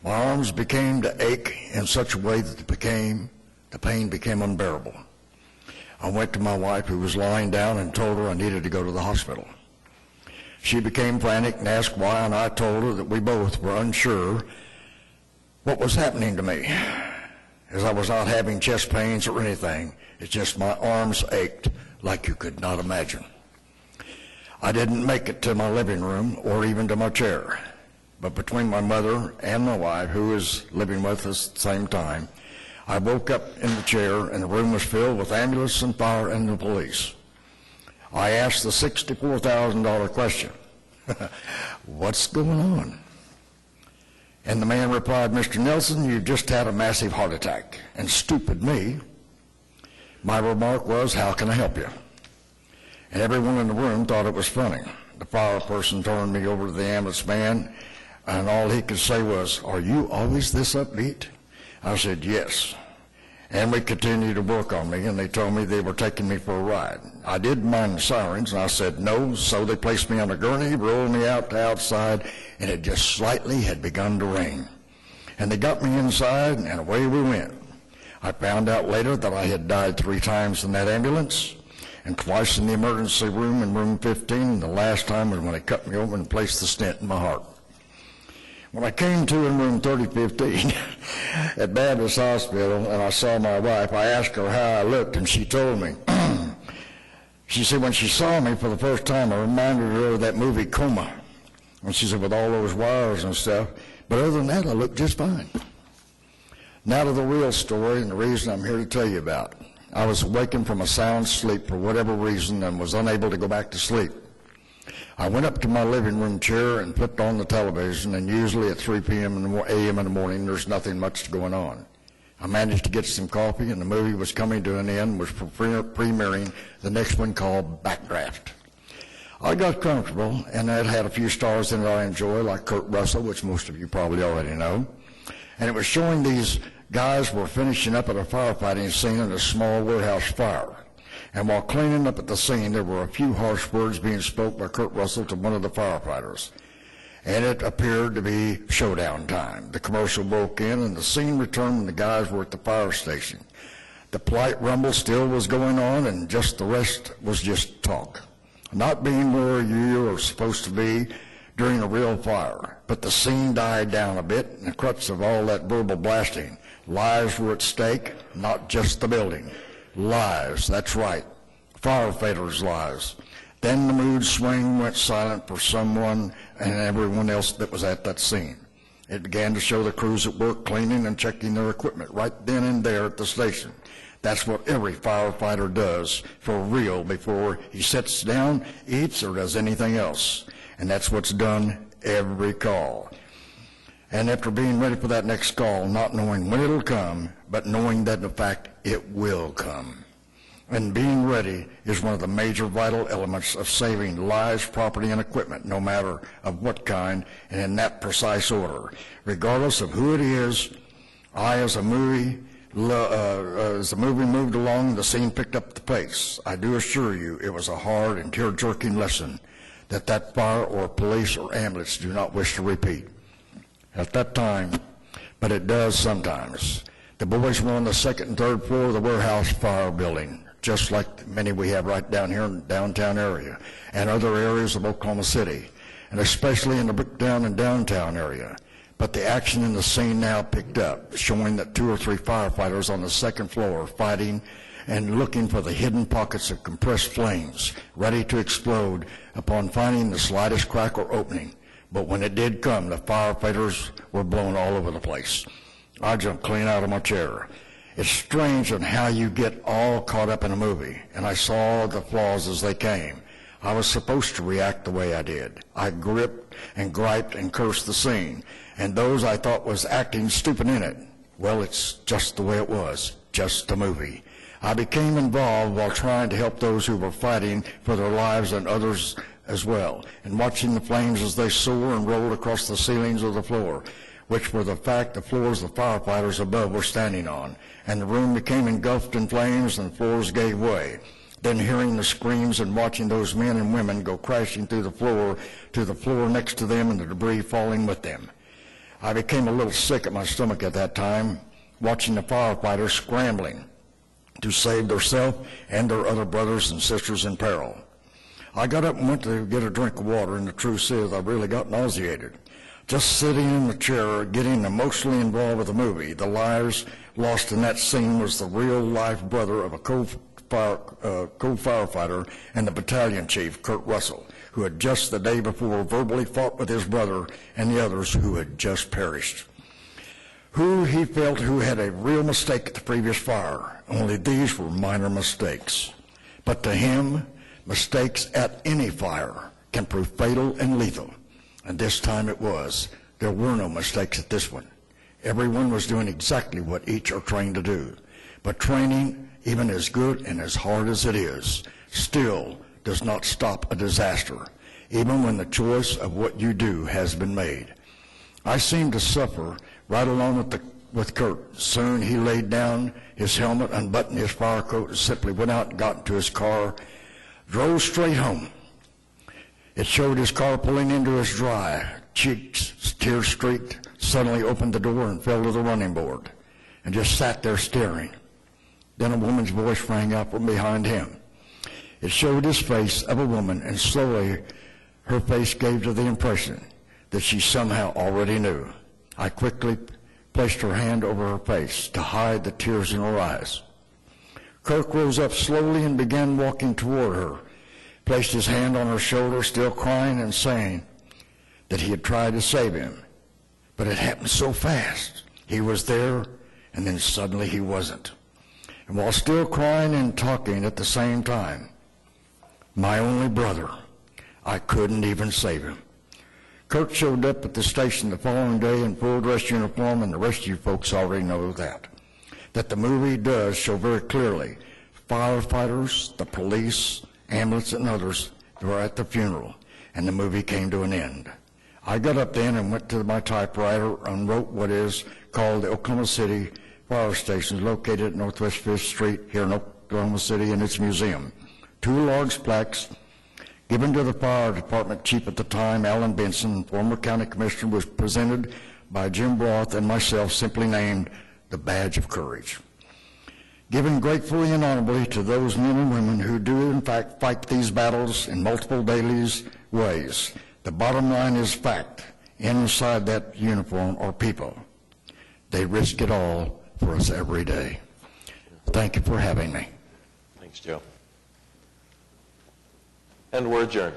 my arms began to ache in such a way that the pain became unbearable. I went to my wife, who was lying down, and told her I needed to go to the hospital. She became frantic and asked why, and I told her that we both were unsure what was happening to me, as I was not having chest pains or anything. It's just my arms ached like you could not imagine. I didn't make it to my living room or even to my chair, but between my mother and my wife, who was living with us at the same time, I woke up in the chair and the room was filled with ambulance and fire and the police. I asked the $64,000 question, what's going on? And the man replied, Mr. Nelson, you just had a massive heart attack. And stupid me, my remark was, how can I help you? And everyone in the room thought it was funny. The fire person turned me over to the ambulance man, and all he could say was, are you always this upbeat? I said, yes. And we continued to work on me, and they told me they were taking me for a ride. I didn't mind the sirens, and I said no, so they placed me on a gurney, rolled me out to outside, and it just slightly had begun to rain. And they got me inside, and away we went. I found out later that I had died 3 times in that ambulance, and twice in the emergency room in room 15, and the last time was when they cut me open and placed the stent in my heart. When I came to in room 3015 at Baptist Hospital and I saw my wife, I asked her how I looked, and she told me. She said when she saw me for the first time, I reminded her of that movie Coma. And she said, with all those wires and stuff. But other than that, I looked just fine. Now to the real story and the reason I'm here to tell you about. I was awakened from a sound sleep for whatever reason and was unable to go back to sleep. I went up to my living room chair and flipped on the television, and usually at 3 a.m. in the morning, there's nothing much going on. I managed to get some coffee, and the movie was coming to an end, was premiering the next one called Backdraft. I got comfortable, and it had a few stars in it I enjoy, like Kurt Russell, which most of you probably already know. And it was showing these guys were finishing up at a firefighting scene in a small warehouse fire. And while cleaning up at the scene, there were a few harsh words being spoke by Kurt Russell to one of the firefighters. And it appeared to be showdown time. The commercial broke in, and the scene returned when the guys were at the fire station. The polite rumble still was going on, and just the rest was just talk. Not being where you are supposed to be during a real fire. But the scene died down a bit in the crux of all that verbal blasting. Lives were at stake, not just the building. Lives, that's right. Firefighters' lives. Then the mood swing went silent for someone and everyone else that was at that scene. It began to show the crews at work cleaning and checking their equipment right then and there at the station. That's what every firefighter does for real before he sits down, eats, or does anything else. And that's what's done every call. And after being ready for that next call, not knowing when it'll come, but knowing that in fact it will come. And being ready is one of the major vital elements of saving lives, property, and equipment, no matter of what kind, and in that precise order. Regardless of who it is, as the movie moved along, the scene picked up the pace. I do assure you it was a hard and tear-jerking lesson that fire or police or ambulance do not wish to repeat. At that time, but it does sometimes. The boys were on the second and third floor of the warehouse fire building, just like many we have right down here in the downtown area and other areas of Oklahoma City, and especially in the Bricktown and downtown area. But the action in the scene now picked up, showing that 2 or 3 firefighters on the second floor fighting and looking for the hidden pockets of compressed flames ready to explode upon finding the slightest crack or opening. But when it did come, the firefighters were blown all over the place. I jumped clean out of my chair. It's strange on how you get all caught up in a movie, and I saw the flaws as they came. I was supposed to react the way I did. I gripped and griped and cursed the scene, and those I thought was acting stupid in it. Well, it's just the way it was, just a movie. I became involved while trying to help those who were fighting for their lives and others as well, and watching the flames as they soar and rolled across the ceilings of the floor, which were the floors the firefighters above were standing on, and the room became engulfed in flames and the floors gave way. Then hearing the screams and watching those men and women go crashing through the floor to the floor next to them and the debris falling with them. I became a little sick at my stomach at that time, watching the firefighters scrambling to save themselves and their other brothers and sisters in peril. I got up and went to get a drink of water, and the truth is I really got nauseated. Just sitting in the chair, getting emotionally involved with the movie. The lives lost in that scene was the real-life brother of a co-firefighter and the battalion chief, Kurt Russell, who had just the day before verbally fought with his brother and the others who had just perished. Who he felt who had a real mistake at the previous fire, only these were minor mistakes. But to him, mistakes at any fire can prove fatal and lethal. And this time it was. There were no mistakes at this one. Everyone was doing exactly what each are trained to do. But training, even as good and as hard as it is, still does not stop a disaster, even when the choice of what you do has been made. I seemed to suffer right along with Kurt. Soon he laid down his helmet, unbuttoned his fire coat, and simply went out and got into his car, drove straight home. It showed his car pulling into his dry, cheeks tear-streaked, suddenly opened the door and fell to the running board and just sat there staring. Then a woman's voice rang out from behind him. It showed his face of a woman, and slowly her face gave to the impression that she somehow already knew. I quickly placed her hand over her face to hide the tears in her eyes. Kirk rose up slowly and began walking toward her, placed his hand on her shoulder, still crying and saying that he had tried to save him. But it happened so fast. He was there, and then suddenly he wasn't. And while still crying and talking at the same time, my only brother, I couldn't even save him. Kurt showed up at the station the following day in full dress uniform, and the rest of you folks already know that the movie does show very clearly firefighters, the police, ambulance, and others were at the funeral, and the movie came to an end. I got up then and went to my typewriter and wrote what is called the Oklahoma City Fire Station, located at Northwest 5th Street here in Oklahoma City, and its museum. 2 large plaques given to the fire department chief at the time, Alan Benson, former county commissioner, was presented by Jim Roth and myself, simply named the Badge of Courage. Given gratefully and honorably to those men and women who do in fact fight these battles in multiple daily ways. The bottom line is fact. Inside that uniform are people. They risk it all for us every day. Thank you for having me. Thanks, Joe. And we're adjourned.